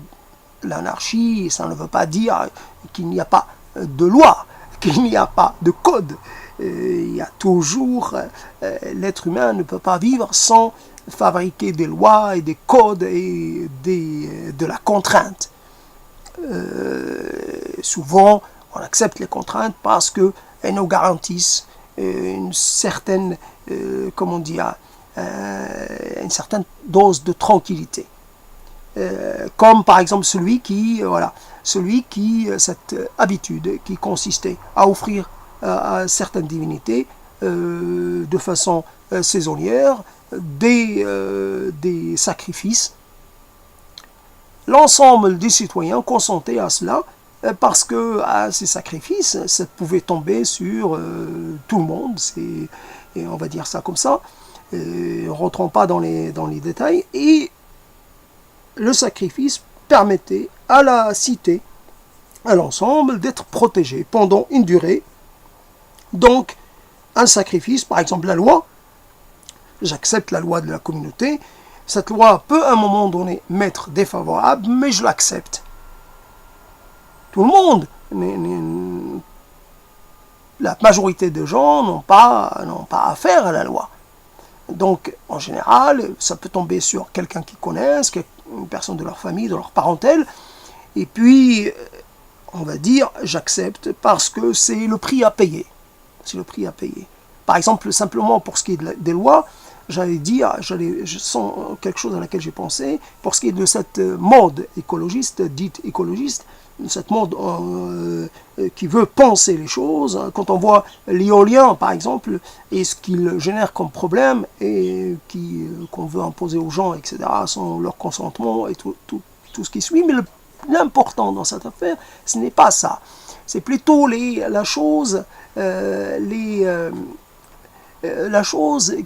l'anarchie, ça ne veut pas dire qu'il n'y a pas de loi, qu'il n'y a pas de code. Il y a toujours, l'être humain ne peut pas vivre sans fabriquer des lois et des codes et de la contrainte. Souvent, on accepte les contraintes parce qu'elles nous garantissent une certaine, comment dire, une certaine dose de tranquillité. Comme par exemple celui qui, cette habitude qui consistait à offrir à certaines divinités de façon saisonnière des sacrifices. L'ensemble des citoyens consentaient à cela parce que à ces sacrifices, ça pouvait tomber sur tout le monde, et on va dire ça comme ça, ne rentrons pas dans les détails, et le sacrifice permettait à la cité, à l'ensemble, d'être protégé pendant une durée. Donc, un sacrifice, par exemple la loi, j'accepte la loi de la communauté, cette loi peut à un moment donné m'être défavorable, mais je l'accepte. Tout le monde, la majorité des gens n'ont pas affaire à la loi. Donc, en général, ça peut tomber sur quelqu'un qu'ils connaissent, une personne de leur famille, de leur parentèle, et puis, on va dire, j'accepte parce que c'est le prix à payer. C'est le prix à payer. Par exemple, simplement pour ce qui est des lois, je sens quelque chose à laquelle j'ai pensé, pour ce qui est de cette mode écologiste, dite écologiste, cette mode qui veut penser les choses. Quand on voit l'éolien, par exemple, et ce qu'il génère comme problème, et qu'on veut imposer aux gens, etc., sans leur consentement, et tout ce qui suit, mais l'important dans cette affaire, ce n'est pas ça. C'est plutôt la chose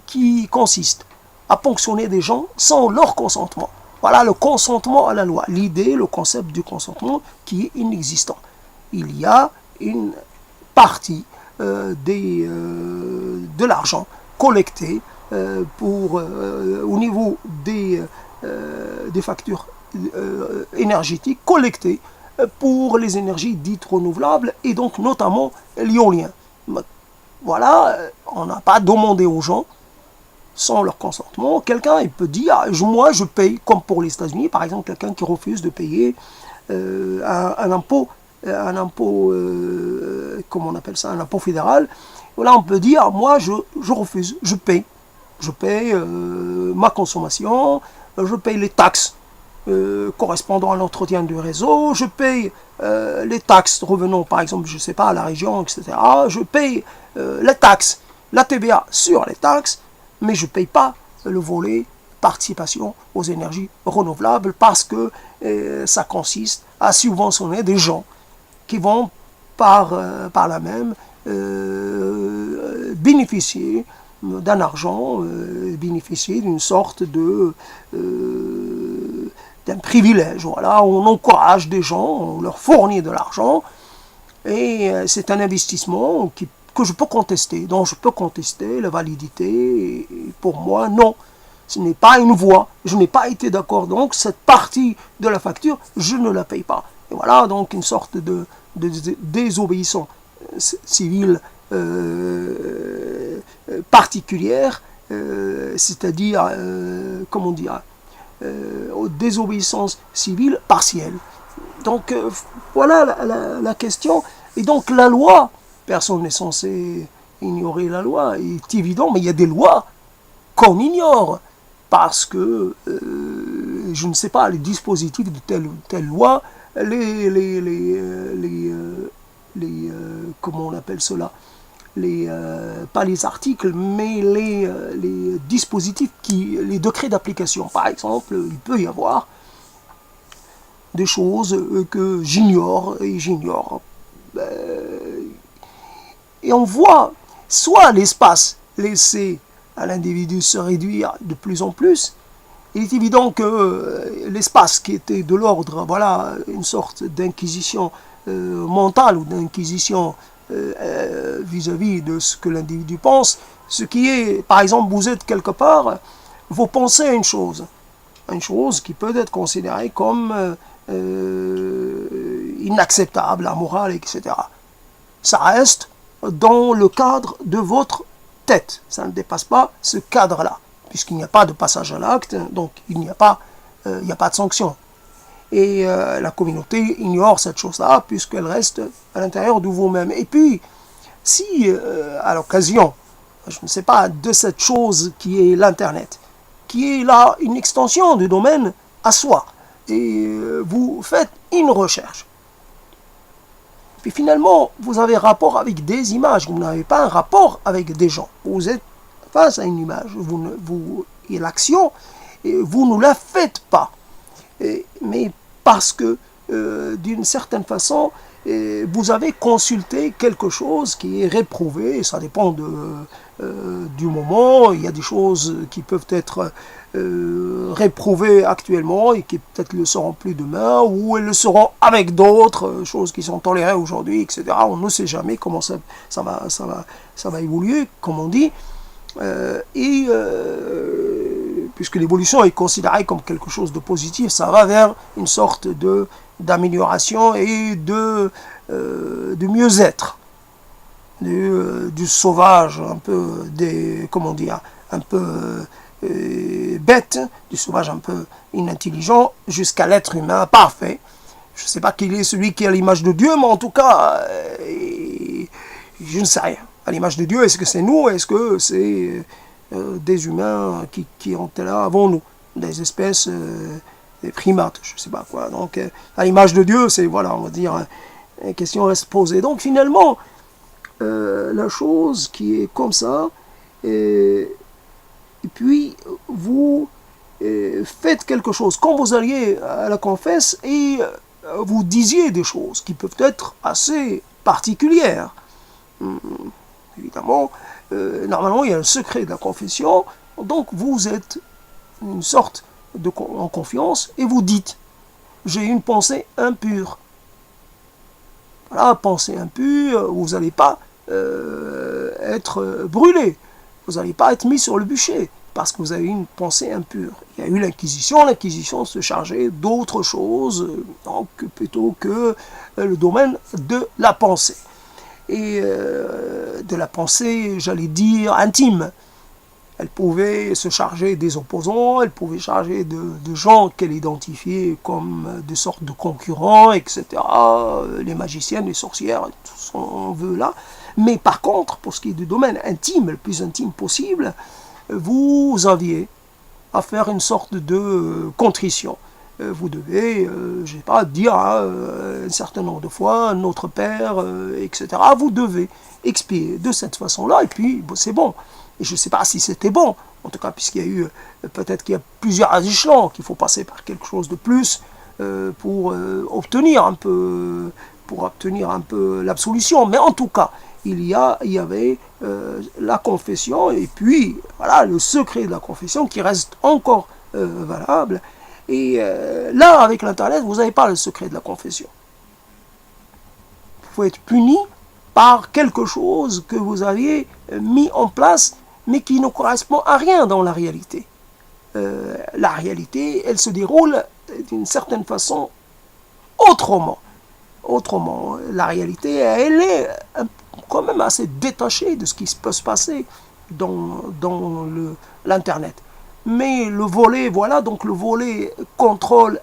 qui consiste à ponctionner des gens sans leur consentement. Voilà le consentement à la loi. L'idée, le concept du consentement qui est inexistant. Il y a une partie de l'argent collecté au niveau des factures énergétiques collectées pour les énergies dites renouvelables et donc notamment l'éolien. Voilà, on n'a pas demandé aux gens sans leur consentement. Quelqu'un il peut dire, moi je paye, comme pour les États-Unis, par exemple, quelqu'un qui refuse de payer un impôt, comment on appelle ça, un impôt fédéral. Voilà, on peut dire, moi je refuse, je paye ma consommation, je paye les taxes correspondant à l'entretien du réseau, je paye les taxes revenant par exemple, je ne sais pas, à la région, etc. Je paye les taxes, la TVA sur les taxes, mais je ne paye pas le volet participation aux énergies renouvelables parce que ça consiste à subventionner des gens qui vont par là même bénéficier d'un argent, bénéficier d'une sorte de d'un privilège. Voilà, on encourage des gens, on leur fournit de l'argent, et c'est un investissement que je peux contester, dont je peux contester la validité, et pour moi, non. Ce n'est pas une voie, je n'ai pas été d'accord, donc cette partie de la facture, je ne la paye pas. Et voilà, donc une sorte de désobéissance civile particulière, c'est-à-dire, comment dire, aux désobéissances civiles partielles. Donc voilà la question. Et donc la loi, personne n'est censé ignorer la loi, il est évident, mais il y a des lois qu'on ignore, parce que, je ne sais pas, les dispositifs de telle ou telle loi, comment on appelle cela, pas les articles, mais les dispositifs, les décrets d'application. Par exemple, il peut y avoir des choses que j'ignore, et on voit soit l'espace laissé à l'individu se réduire de plus en plus. Il est évident que l'espace qui était de l'ordre, voilà, une sorte d'inquisition mentale ou d'inquisition vis-à-vis de ce que l'individu pense, ce qui est, par exemple, vous êtes quelque part, vous pensez à une chose qui peut être considérée comme inacceptable, amorale, etc. Ça reste dans le cadre de votre tête, ça ne dépasse pas ce cadre-là, puisqu'il n'y a pas de passage à l'acte, donc il n'y a pas de sanction. Et la communauté ignore cette chose-là, puisqu'elle reste à l'intérieur de vous-même. Et puis, si à l'occasion, je ne sais pas, de cette chose qui est l'Internet, qui est là une extension du domaine à soi, et vous faites une recherche, puis finalement, vous avez rapport avec des images, vous n'avez pas un rapport avec des gens. Vous êtes face à une image, et l'action, vous ne la faites pas. Mais parce que, d'une certaine façon, vous avez consulté quelque chose qui est réprouvé, ça dépend du moment, il y a des choses qui peuvent être réprouvées actuellement et qui peut-être le seront plus demain, ou elles le seront avec d'autres choses qui sont tolérées aujourd'hui, etc. On ne sait jamais comment ça va évoluer, comme on dit, puisque l'évolution est considérée comme quelque chose de positif, ça va vers une sorte d'amélioration et de mieux-être, du sauvage, un peu, un peu bête, du sauvage un peu inintelligent, jusqu'à l'être humain parfait. Je ne sais pas qui est celui qui est à l'image de Dieu, mais en tout cas, je ne sais rien. À l'image de Dieu, est-ce que c'est nous, est-ce que c'est des humains qui ont été là avant nous, des espèces, des primates, je ne sais pas quoi. Donc, à l'image de Dieu, c'est, voilà, on va dire, la question reste posée. Donc, finalement, la chose qui est comme ça, et puis vous faites quelque chose, quand vous alliez à la confesse, et vous disiez des choses qui peuvent être assez particulières. Évidemment, normalement, il y a le secret de la confession, donc vous êtes une sorte en confiance, et vous dites, j'ai une pensée impure. Voilà, pensée impure, vous n'allez pas être brûlé, vous n'allez pas être mis sur le bûcher, parce que vous avez une pensée impure. Il y a eu l'Inquisition se chargeait d'autre chose, donc plutôt que le domaine de la pensée. Et de la pensée, j'allais dire, intime. Elle pouvait se charger des opposants, elle pouvait charger de gens qu'elle identifiait comme des sortes de concurrents, etc. Les magiciennes, les sorcières, tout ce qu'on veut là. Mais par contre, pour ce qui est du domaine intime, le plus intime possible, vous aviez à faire une sorte de contrition. Vous devez, je sais pas, dire un certain nombre de fois notre Père, etc. Vous devez expier de cette façon-là, et puis bon, c'est bon. Et je ne sais pas si c'était bon, en tout cas, puisqu'il y a eu, peut-être qu'il y a plusieurs échelons, qu'il faut passer par quelque chose de plus pour obtenir un peu, l'absolution. Mais en tout cas, il y avait la confession, et puis voilà le secret de la confession qui reste encore valable. Et là, avec l'Internet, vous n'avez pas le secret de la confession. Il faut être puni par quelque chose que vous aviez mis en place, mais qui ne correspond à rien dans la réalité. La réalité, elle se déroule d'une certaine façon autrement. La réalité, elle est quand même assez détachée de ce qui peut se passer dans l'Internet. Mais le volet, voilà, donc le volet contrôle,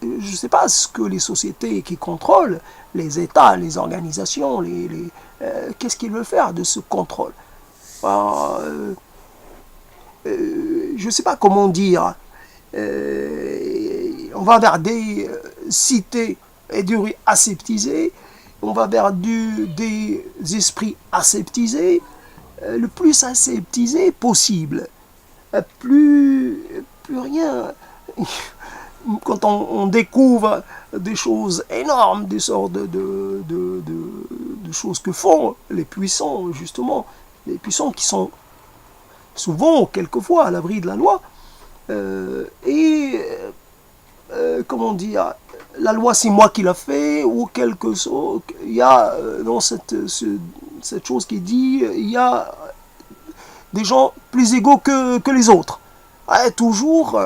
je ne sais pas ce que les sociétés qui contrôlent, les États, les organisations, qu'est-ce qu'ils veulent faire de ce contrôle. Je ne sais pas comment dire. On va vers des cités et des rues aseptisées, on va vers des esprits aseptisés, le plus aseptisé possible. Plus rien. Quand on découvre des choses énormes, des sortes de choses que font les puissants, justement, les puissants qui sont souvent, quelquefois, à l'abri de la loi, comment dire, la loi c'est moi qui l'a fait, ou quelque chose, il y a dans cette chose qui dit, il y a des gens plus égaux que les autres. Toujours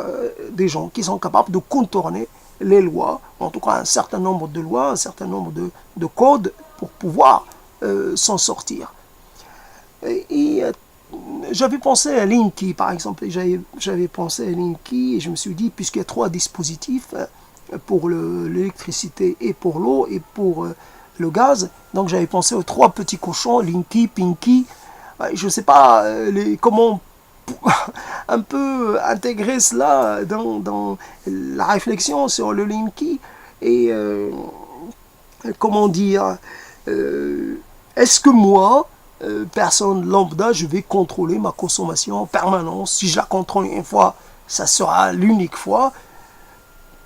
des gens qui sont capables de contourner les lois, en tout cas un certain nombre de lois, un certain nombre de codes pour pouvoir s'en sortir. Et j'avais pensé à Linky, par exemple, j'avais pensé à Linky et je me suis dit, puisqu'il y a 3 dispositifs pour l'électricité et pour l'eau et pour le gaz, donc j'avais pensé aux 3 petits cochons, Linky, Pinky. Je ne sais pas comment un peu intégrer cela dans la réflexion sur le Linky et comment dire, est-ce que moi, personne lambda, je vais contrôler ma consommation en permanence? Si je la contrôle une fois, ça sera l'unique fois.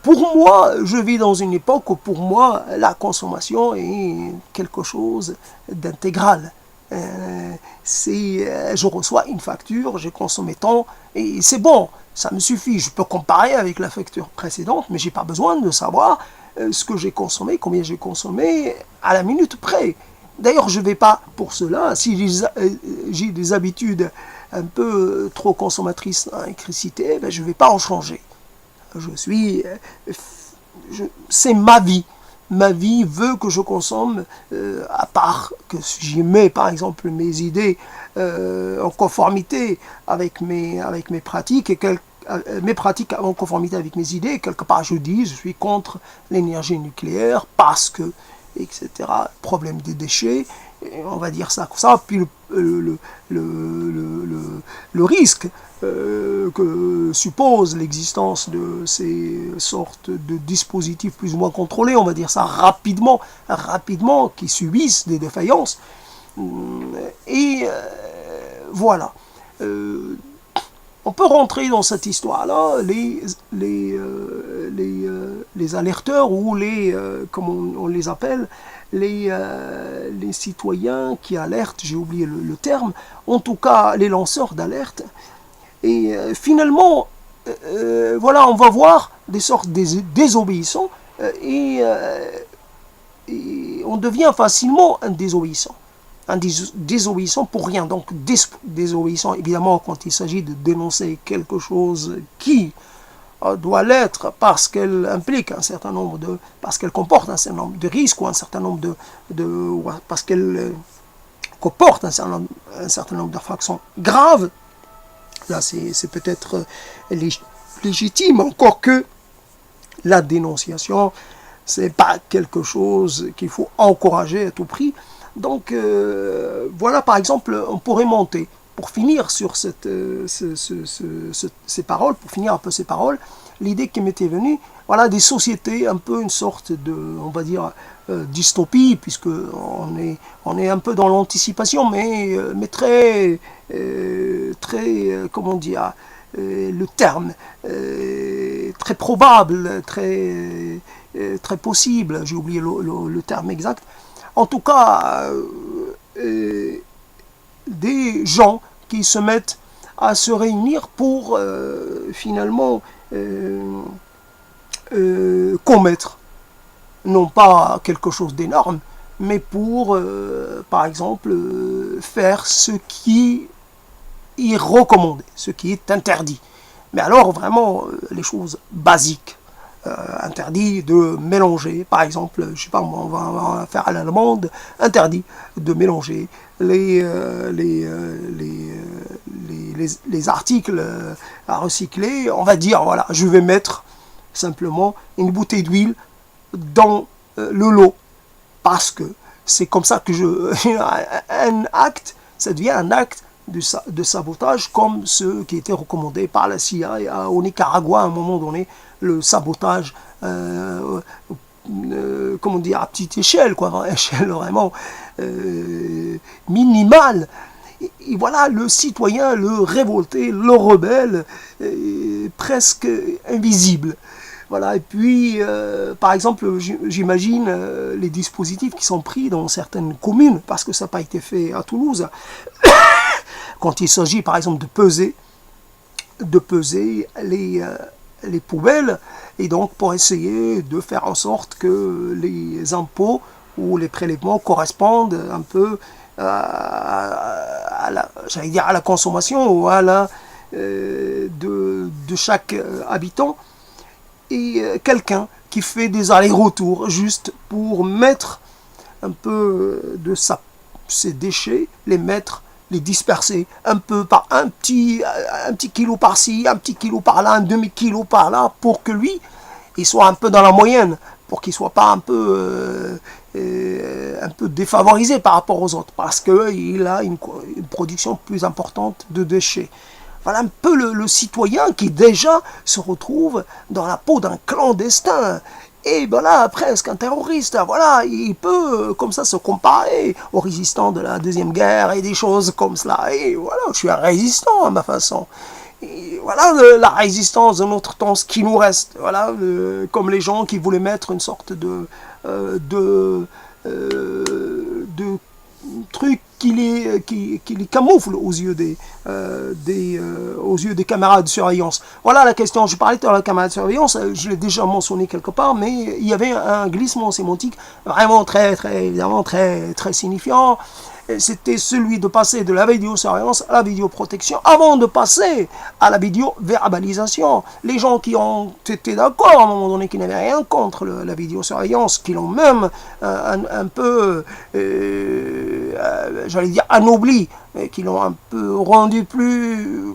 Pour moi, je vis dans une époque où pour moi, la consommation est quelque chose d'intégral. Je reçois une facture, j'ai consommé tant, et c'est bon, ça me suffit. Je peux comparer avec la facture précédente, mais je n'ai pas besoin de savoir ce que j'ai consommé, combien j'ai consommé, à la minute près. D'ailleurs, je ne vais pas pour cela, si j'ai des habitudes un peu trop consommatrices d'électricité, je ne vais pas en changer. C'est ma vie. Ma vie veut que je consomme, à part que si j'y mets par exemple mes idées en conformité avec mes pratiques, et mes pratiques en conformité avec mes idées, quelque part je dis je suis contre l'énergie nucléaire parce que, etc. Problème des déchets, on va dire ça comme ça, puis le risque que suppose l'existence de ces sortes de dispositifs plus ou moins contrôlés, on va dire ça rapidement, qui subissent des défaillances. Et voilà. On peut rentrer dans cette histoire-là, les alerteurs ou comme on les appelle, les citoyens qui alertent, j'ai oublié le terme, en tout cas les lanceurs d'alerte. Et finalement, voilà, on va voir des sortes de désobéissants et on devient facilement un désobéissant. Un désobéissant pour rien. Donc désobéissant évidemment quand il s'agit de dénoncer quelque chose qui doit l'être parce qu'elle implique un certain nombre parce qu'elle comporte un certain nombre de risques ou un certain nombre parce qu'elle comporte un certain nombre d'infractions graves. Là c'est peut-être légitime, encore que la dénonciation c'est pas quelque chose qu'il faut encourager à tout prix. Donc voilà, par exemple, on pourrait monter pour finir sur ces paroles, pour finir un peu ces paroles, l'idée qui m'était venue, voilà, des sociétés, un peu une sorte de, on va dire, dystopie, puisque on est un peu dans l'anticipation, mais comment dire, le terme, très probable, très possible, j'ai oublié le terme exact. En tout cas, des gens qui se mettent à se réunir pour finalement commettre, non pas quelque chose d'énorme, mais pour, par exemple, faire ce qui est recommandé, ce qui est interdit. Mais alors vraiment les choses basiques. Interdit de mélanger, par exemple, je sais pas, on va faire à l'allemande, interdit de mélanger les articles à recycler. On va dire, voilà, je vais mettre simplement une bouteille d'huile dans le lot, parce que c'est comme ça que un acte, ça devient un acte de sabotage comme ceux qui étaient recommandés par la CIA au Nicaragua à un moment donné, le sabotage comment dire, à petite échelle, quoi, échelle vraiment minimale. Et voilà, le citoyen, le révolté, le rebelle, presque invisible. Voilà, et puis, par exemple, j'imagine les dispositifs qui sont pris dans certaines communes, parce que ça n'a pas été fait à Toulouse, quand il s'agit, par exemple, de peser les poubelles, et donc pour essayer de faire en sorte que les impôts ou les prélèvements correspondent un peu j'allais dire à la consommation ou à la de chaque habitant, et quelqu'un qui fait des allers-retours juste pour mettre un peu de ses déchets, les disperser un peu par un petit kilo par-ci, un petit kilo par-là, un demi-kilo par-là, pour que lui, il soit un peu dans la moyenne, pour qu'il ne soit pas un peu défavorisé par rapport aux autres, parce qu'il a une production plus importante de déchets. Voilà un peu le citoyen qui déjà se retrouve dans la peau d'un clandestin. Et voilà, presque un terroriste, voilà, il peut comme ça se comparer aux résistants de la Deuxième Guerre et des choses comme cela. Et voilà, je suis un résistant à ma façon. Et voilà la résistance de notre temps, ce qui nous reste. Voilà, comme les gens qui voulaient mettre une sorte de truc qui les camoufle aux yeux aux yeux des caméras de surveillance. Voilà la question. Je parlais de la caméra de surveillance, je l'ai déjà mentionné quelque part, mais il y avait un glissement sémantique vraiment évidemment très signifiant. C'était celui de passer de la vidéosurveillance à la vidéoprotection avant de passer à la vidéo-verbalisation. Les gens qui ont été d'accord à un moment donné, qui n'avaient rien contre la vidéosurveillance, qui l'ont même un peu, j'allais dire, anobli, qui l'ont un peu rendu plus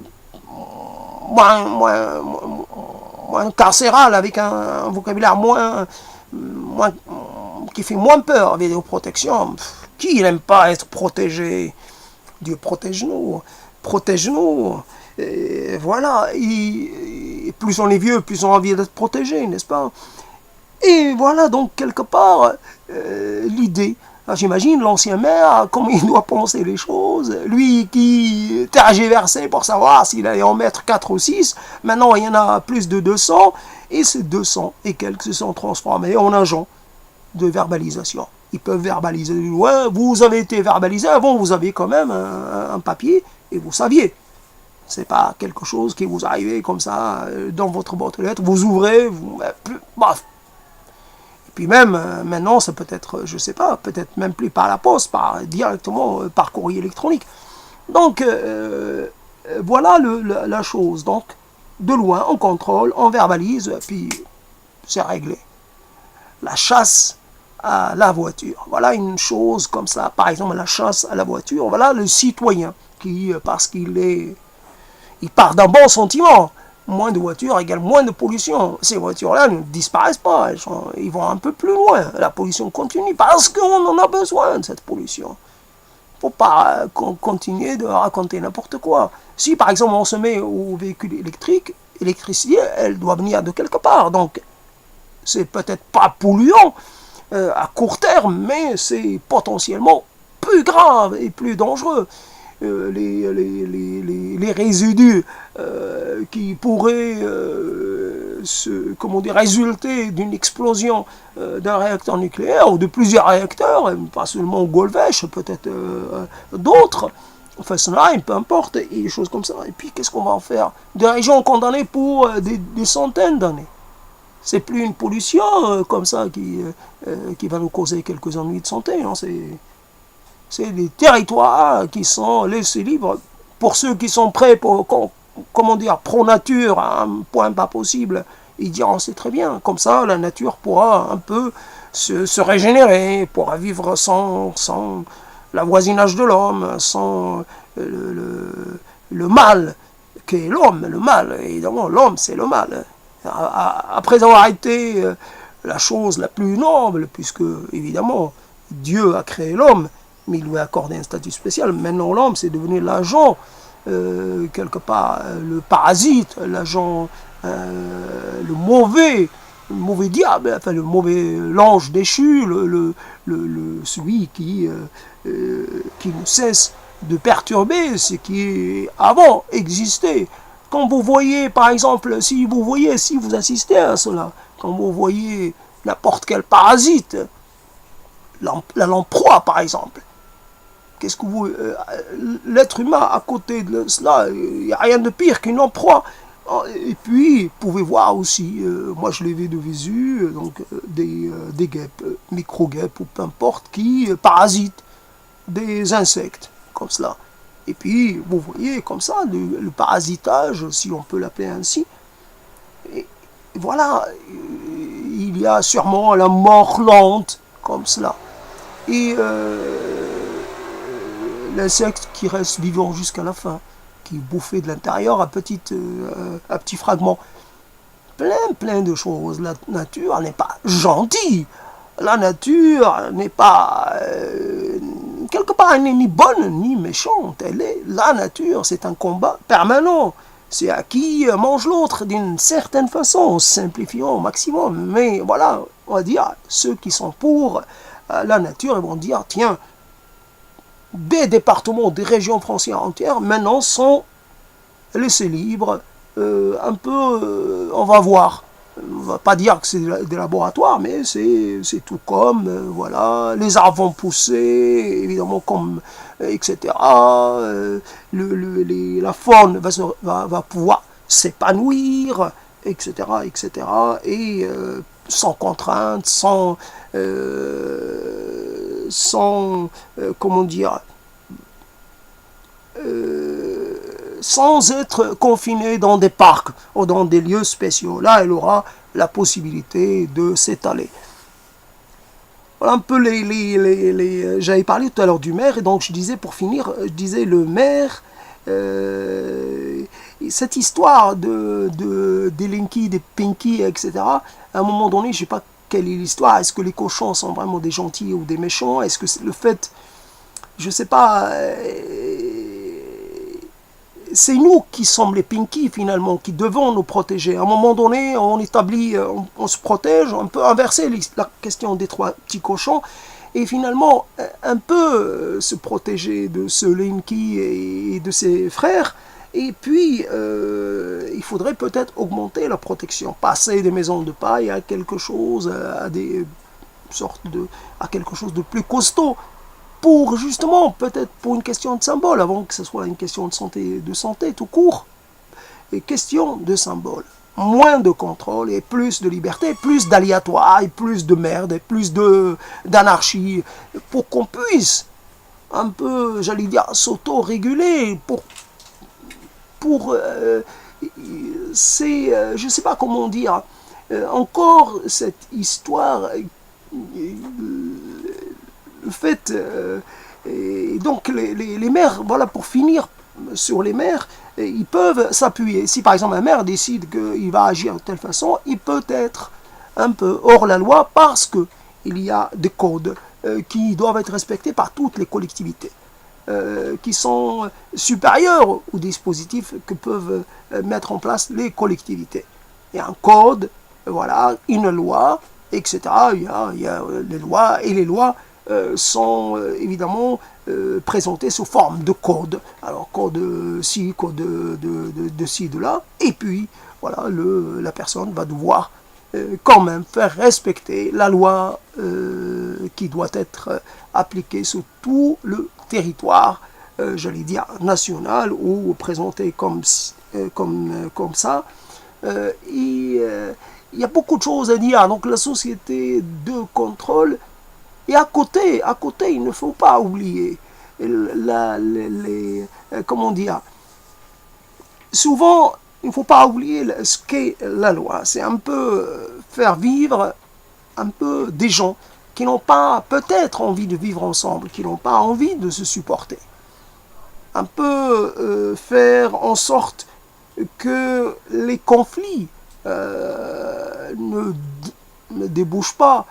moins carcéral, avec un vocabulaire moins qui fait moins peur. Vidéoprotection, qui n'aime pas être protégé? Dieu protège-nous, protège-nous. Et voilà, et plus on est vieux, plus on a envie d'être protégé, n'est-ce pas? Et voilà donc quelque part l'idée. J'imagine l'ancien maire, comment il doit penser les choses. Lui qui tergiversait pour savoir s'il allait en mettre 4 ou 6. Maintenant, il y en a plus de 200. Et ces 200 et quelques se sont transformés en agents de verbalisation. Ils peuvent verbaliser de loin. Vous avez été verbalisé. Avant, vous aviez quand même un papier et vous saviez. C'est pas quelque chose qui vous arrivait comme ça dans votre boîte aux lettres. Vous ouvrez, bref. Puis même, maintenant, ça peut être, je sais pas, peut-être même plus par la poste, directement par courrier électronique. Donc, voilà la chose. Donc, de loin, on contrôle, on verbalise, puis c'est réglé. La chasse à la voiture. Voilà une chose comme ça. Par exemple, la chasse à la voiture. Voilà le citoyen qui, parce il part d'un bon sentiment. Moins de voitures égale moins de pollution. Ces voitures-là ne disparaissent pas. Ils vont un peu plus loin. La pollution continue parce qu'on en a besoin de cette pollution. faut pas continuer de raconter n'importe quoi. Si par exemple on se met au véhicule électrique, l'électricité, elle doit venir de quelque part. Donc c'est peut-être pas polluant à court terme, mais c'est potentiellement plus grave et plus dangereux. Les résidus qui pourraient comment dire, résulter d'une explosion d'un réacteur nucléaire ou de plusieurs réacteurs, pas seulement Golfech, peut-être d'autres, Fessenheim, peu importe, et des choses comme ça. Et puis qu'est-ce qu'on va en faire? Des régions condamnées pour des centaines d'années. C'est plus une pollution comme ça qui va nous causer quelques ennuis de santé. Hein. C'est des territoires qui sont laissés libres pour ceux qui sont prêts pour, comment dire, pro-nature à un point pas possible. Ils diront c'est très bien, comme ça la nature pourra un peu se régénérer, pourra vivre sans le voisinage de l'homme, sans le mal qu'est l'homme. Le mal, évidemment, l'homme c'est le mal. Après avoir été la chose la plus noble, puisque évidemment Dieu a créé l'homme, mais il lui a accordé un statut spécial. Maintenant l'homme c'est devenu l'agent, quelque part, le parasite, l'agent, le mauvais diable, enfin le mauvais l'ange déchu, celui qui ne cesse de perturber ce qui avant existait. Quand vous voyez, par exemple, si vous assistez à cela, quand vous voyez n'importe quel parasite, la lamproie par exemple, qu'est-ce que vous, l'être humain à côté de cela, il n'y a rien de pire qu'une lamproie. Et puis, vous pouvez voir aussi, moi je l'ai vu de visu, donc des guêpes, micro-guêpes ou peu importe, qui parasitent des insectes, comme cela. Et puis, vous voyez comme ça, le parasitage, si on peut l'appeler ainsi. Et voilà, il y a sûrement la mort lente, comme cela. Et l'insecte qui reste vivant jusqu'à la fin, qui est bouffé de l'intérieur à petits fragments. Plein de choses. La nature n'est pas gentille. La nature n'est pas... quelque part, elle n'est ni bonne ni méchante. La nature, c'est un combat permanent. C'est à qui mange l'autre d'une certaine façon, simplifiant au maximum. Mais voilà, on va dire, ceux qui sont pour la nature, ils vont dire, tiens, des départements, des régions françaises entières, maintenant sont laissés libres. Un peu, on va voir. On va pas dire que c'est des laboratoires, mais c'est tout comme, voilà, les arbres vont pousser, évidemment, comme, etc. La faune va pouvoir s'épanouir, etc., etc. Et sans contrainte, comment dire, sans être confinée dans des parcs ou dans des lieux spéciaux. Là, elle aura la possibilité de s'étaler. Voilà un peu j'avais parlé tout à l'heure du maire, et donc je disais, pour finir, je disais le maire, cette histoire des Linky, des Pinky, etc., à un moment donné, je ne sais pas quelle est l'histoire. Est-ce que les cochons sont vraiment des gentils ou des méchants? Est-ce que le fait, je ne sais pas, c'est nous qui sommes les Pinky finalement, qui devons nous protéger. À un moment donné, on établit, on se protège, on peut inverser la question des trois petits cochons, et finalement un peu se protéger de ce Linky et de ses frères. Et puis, il faudrait peut-être augmenter la protection, passer des maisons de paille à quelque chose, à quelque chose de plus costaud, pour justement, peut-être pour une question de symbole, avant que ce soit une question de santé tout court, et question de symbole. Moins de contrôle et plus de liberté, plus d'aléatoire, et plus de merde, et plus d'anarchie, pour qu'on puisse un peu, j'allais dire, s'auto-réguler, je ne sais pas comment dire, encore cette histoire, le fait, et donc les maires, voilà, pour finir sur les maires, ils peuvent s'appuyer. Si par exemple un maire décide qu'il va agir de telle façon, il peut être un peu hors la loi parce qu'il y a des codes qui doivent être respectés par toutes les collectivités. qui sont supérieurs aux dispositifs que peuvent mettre en place les collectivités. Il y a un code, voilà, une loi, etc. Il y a les lois, et les lois sont évidemment présentées sous forme de code. Alors, code ci, code de ci, de là, et puis, voilà, la personne va devoir quand même faire respecter la loi qui doit être appliquée sur tout le territoire, j'allais dire national, ou présenté comme ça. Il y a beaucoup de choses à dire. Donc la société de contrôle, et à côté, il ne faut pas oublier comment dire, souvent il ne faut pas oublier ce qu'est la loi. C'est un peu faire vivre un peu des gens qui n'ont pas peut-être envie de vivre ensemble, qui n'ont pas envie de se supporter. Un peu faire en sorte que les conflits ne débouchent pas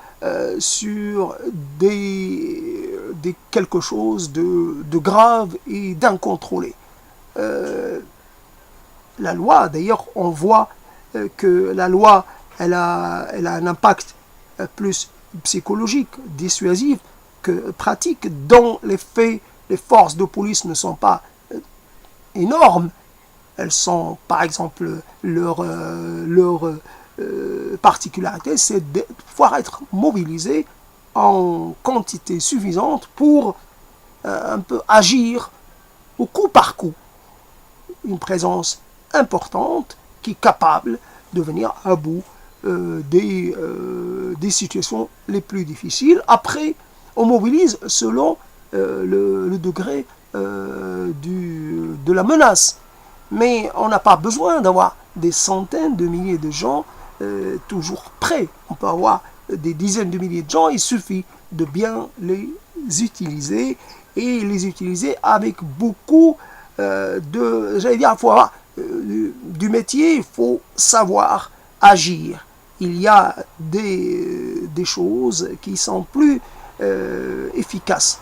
sur quelque chose de grave et d'incontrôlé. La loi, d'ailleurs, on voit que la loi, elle a un impact plus psychologique, dissuasif que pratique. Dans les faits, les forces de police ne sont pas énormes. Elles sont, par exemple, leur particularité, c'est de pouvoir être mobilisées en quantité suffisante pour un peu agir au coup par coup. Une présence importante qui est capable de venir à bout des situations les plus difficiles. Après, on mobilise selon le degré de la menace. Mais on n'a pas besoin d'avoir des centaines de milliers de gens toujours prêts. On peut avoir des dizaines de milliers de gens, il suffit de bien les utiliser, et les utiliser avec beaucoup j'allais dire, il faut avoir du métier, il faut savoir agir. Il y a des choses qui sont plus efficaces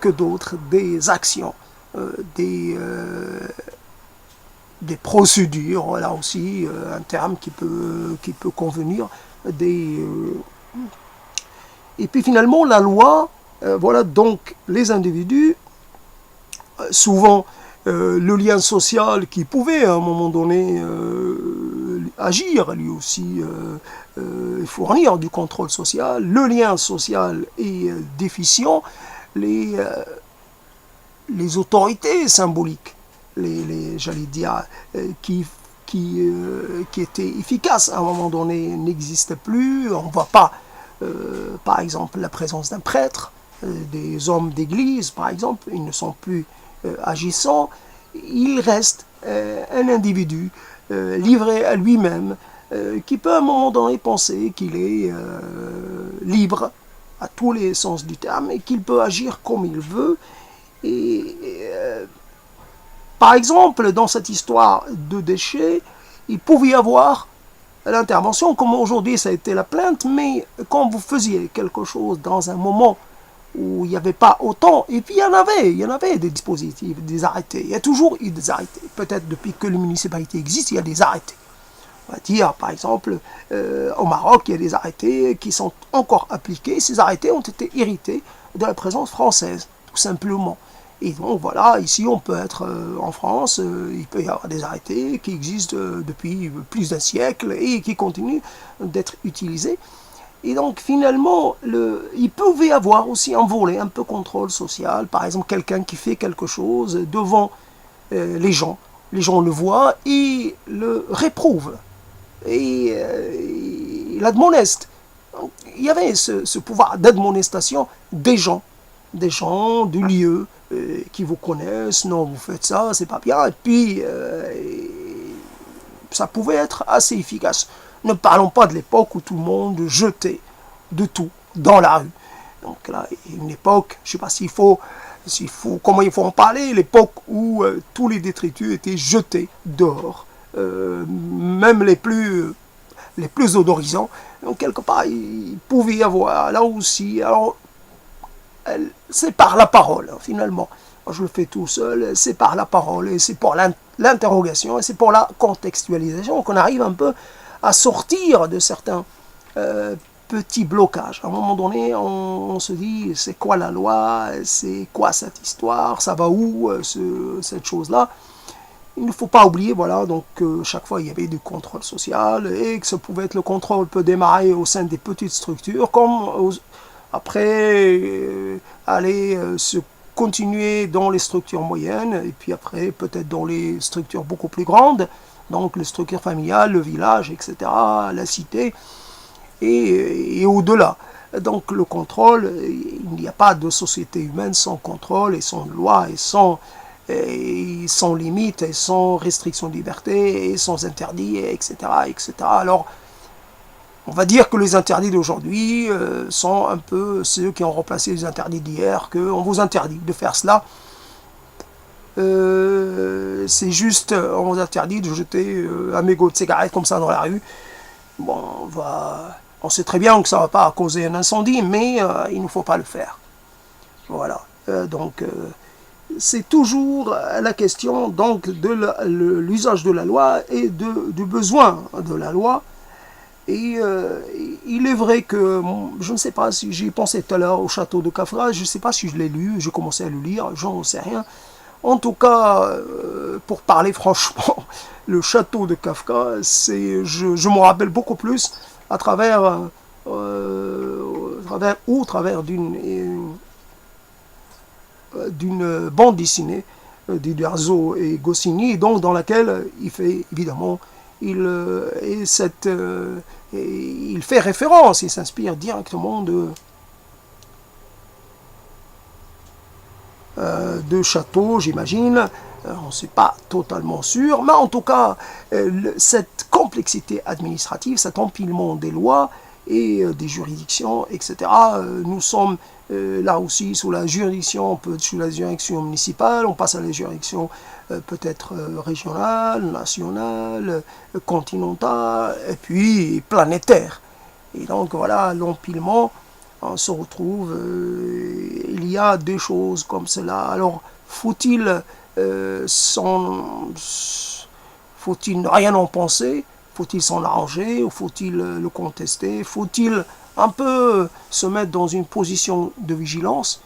que d'autres, des actions, des procédures, là aussi, un terme qui peut convenir, et puis finalement, la loi, voilà, donc les individus, souvent, le lien social qui pouvait à un moment donné agir, lui aussi fournir du contrôle social, le lien social est déficient, les autorités symboliques, j'allais dire, qui étaient efficaces à un moment donné n'existent plus. On ne voit pas, par exemple, la présence d'un prêtre, des hommes d'église, par exemple, ils ne sont plus agissant. Il reste un individu livré à lui-même, qui peut à un moment donné penser qu'il est libre à tous les sens du terme et qu'il peut agir comme il veut. Par exemple, dans cette histoire de déchets, il pouvait y avoir l'intervention, comme aujourd'hui ça a été la plainte, mais quand vous faisiez quelque chose dans un moment où il n'y avait pas autant, et puis il y en avait des dispositifs, des arrêtés, il y a toujours eu des arrêtés, peut-être depuis que les municipalités existent, il y a des arrêtés. On va dire, par exemple, au Maroc, il y a des arrêtés qui sont encore appliqués, ces arrêtés ont été hérités de la présence française, tout simplement. Et donc voilà, ici on peut être en France, il peut y avoir des arrêtés qui existent depuis plus d'un siècle et qui continuent d'être utilisés. Et donc finalement, il pouvait y avoir aussi un volet un peu contrôle social, par exemple quelqu'un qui fait quelque chose devant les gens le voient et le réprouvent, et l'admoneste. Il y avait ce pouvoir d'admonestation des gens du lieu, qui vous connaissent, non, vous faites ça, c'est pas bien, et puis ça pouvait être assez efficace. Ne parlons pas de l'époque où tout le monde jetait de tout dans la rue. Donc là, une époque, je ne sais pas comment il faut en parler, l'époque où tous les détritus étaient jetés dehors, même les plus odorisants. Donc quelque part, il pouvait y avoir là aussi. Alors, c'est par la parole, finalement. je le fais tout seul, c'est par la parole, et c'est pour l'interrogation, et c'est pour la contextualisation qu'on arrive un peu à sortir de certains petits blocages. À un moment donné, on se dit, c'est quoi la loi, c'est quoi cette histoire, ça va où cette chose-là. Il ne faut pas oublier, voilà, donc chaque fois il y avait du contrôle social, et que ça pouvait être, le contrôle peut démarrer au sein des petites structures, comme après aller se continuer dans les structures moyennes, et puis après peut-être dans les structures beaucoup plus grandes, donc les structures familiales, le village, etc., la cité, et au-delà. Donc le contrôle, il n'y a pas de société humaine sans contrôle et sans loi et sans limite et sans restriction de liberté et sans interdit, etc., etc. Alors, on va dire que les interdits d'aujourd'hui sont un peu ceux qui ont remplacé les interdits d'hier, qu'on vous interdit de faire cela. C'est juste, on vous interdit de jeter un mégot de cigarette comme ça dans la rue. Bon, on sait très bien que ça ne va pas causer un incendie, mais il ne faut pas le faire. Voilà. Donc, c'est toujours la question donc de l'usage de la loi et du besoin de la loi. Et il est vrai que, je ne sais pas si j'y pensais tout à l'heure au château de Kafka, je ne sais pas si je l'ai lu, j'ai commencé à le lire, j'en sais rien. En tout cas, pour parler franchement, le château de Kafka, je m'en rappelle beaucoup plus à travers d'une bande dessinée d'Uderzo et Goscinny, donc dans laquelle il fait évidemment il fait référence, il s'inspire directement de châteaux, j'imagine. On ne sait pas totalement sûr, mais en tout cas, cette complexité administrative, cet empilement des lois et des juridictions, etc. Nous sommes là aussi sous la juridiction, on peut être sous la juridiction municipale, on passe à la juridiction peut-être régionale, nationale, continentale, et puis planétaire. Et donc voilà, l'empilement, on se retrouve, il y a des choses comme cela. Alors, faut-il rien en penser? Faut-il s'en arranger? Ou faut-il le contester? Faut-il un peu se mettre dans une position de vigilance?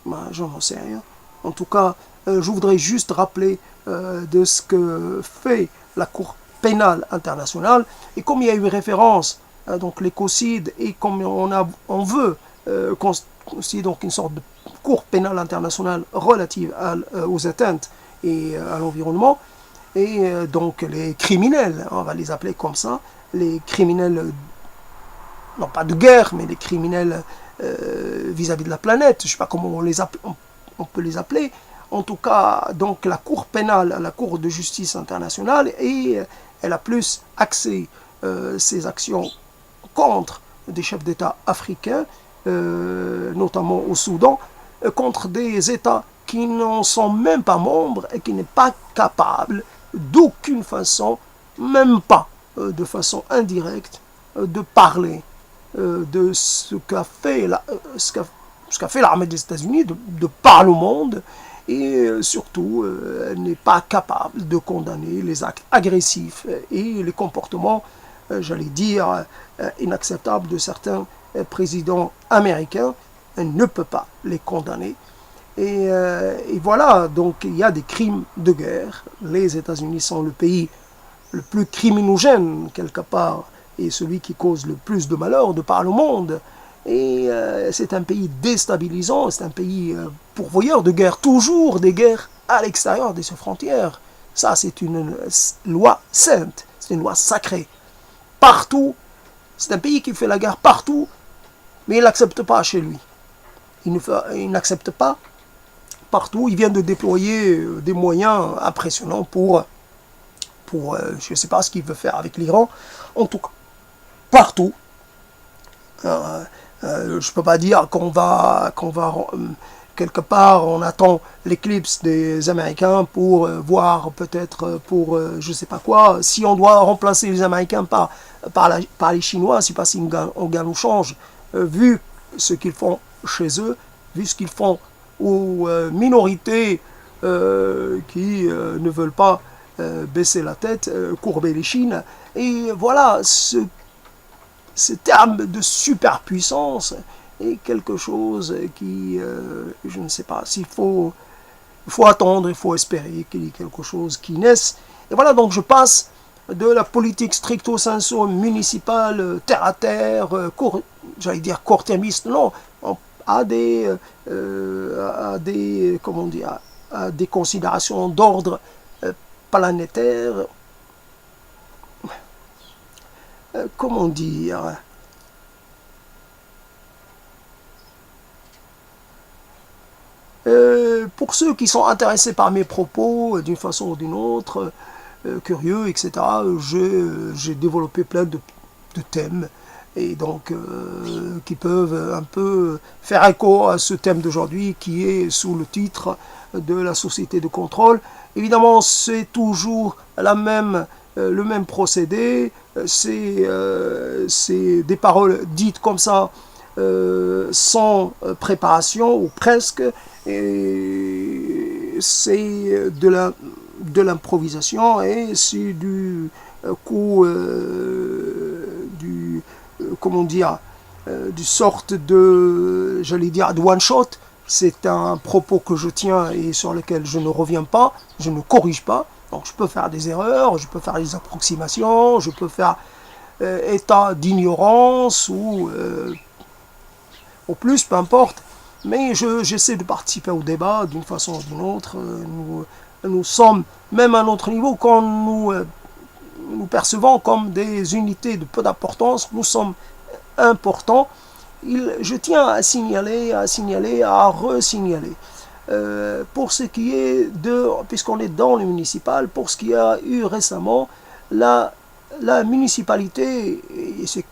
Ben, je n'en sais rien. En tout cas, je voudrais juste rappeler de ce que fait la Cour pénale internationale. Et comme il y a eu référence, donc l'écocide, et comme on veut constituer donc une sorte de Cour pénale internationale relative aux atteintes et à l'environnement, et donc les criminels, on va les appeler comme ça, les criminels, non pas de guerre, mais les criminels vis-à-vis de la planète, je ne sais pas comment on peut les appeler, en tout cas, donc la Cour pénale, la Cour de justice internationale, et elle a plus axé ses actions contre des chefs d'État africains, notamment au Soudan, contre des États qui n'en sont même pas membres et qui n'est pas capable d'aucune façon, même pas de façon indirecte, de parler de ce qu'a fait l'armée des États-Unis, de par le monde, et surtout elle n'est pas capable de condamner les actes agressifs et les comportements, j'allais dire, inacceptables de certains présidents américains. Elle ne peut pas les condamner. Et voilà, donc il y a des crimes de guerre. Les États-Unis sont le pays le plus criminogène, quelque part, et celui qui cause le plus de malheur de par le monde. Et c'est un pays déstabilisant, c'est un pays pourvoyeur de guerre, toujours des guerres à l'extérieur de ses frontières. Ça, c'est une loi sainte, c'est une loi sacrée. Partout, c'est un pays qui fait la guerre partout, mais il n'accepte pas chez lui. Il n'accepte pas partout. Il vient de déployer des moyens impressionnants pour je ne sais pas ce qu'il veut faire avec l'Iran. En tout cas, partout. Je ne peux pas dire qu'on va quelque part, on attend l'éclipse des Américains pour voir peut-être pour je ne sais pas quoi. Si on doit remplacer les Américains par les Chinois, c'est pas si on gagne ou change. Vu ce qu'ils font chez eux, vu ce qu'ils font aux minorités qui ne veulent pas baisser la tête, courber les chines. Et voilà, ce terme de superpuissance est quelque chose qui, je ne sais pas, il faut attendre, il faut espérer qu'il y ait quelque chose qui naisse. Et voilà, donc je passe de la politique stricto sensu municipale, terre à terre, j'allais dire court-termiste, non, à des, comment dire, à des considérations d'ordre planétaire, comment dire, pour ceux qui sont intéressés par mes propos d'une façon ou d'une autre, curieux, etc., j'ai développé plein de thèmes et donc qui peuvent un peu faire écho à ce thème d'aujourd'hui qui est sous le titre de la société de contrôle. Évidemment, c'est toujours le même procédé, c'est des paroles dites comme ça, sans préparation ou presque, et c'est de l'improvisation et c'est du coup comment dire, du sorte de, j'allais dire, de one shot. C'est un propos que je tiens et sur lequel je ne reviens pas, je ne corrige pas. Donc je peux faire des erreurs, je peux faire des approximations, je peux faire état d'ignorance ou au plus, peu importe. Mais j'essaie de participer au débat d'une façon ou d'une autre. Nous sommes, même à notre niveau, quand nous percevons comme des unités de peu d'importance, nous sommes importants. Je tiens à signaler, à resignaler. Pour ce qui est de, puisqu'on est dans le municipal, pour ce qui a eu récemment, la municipalité, et c'est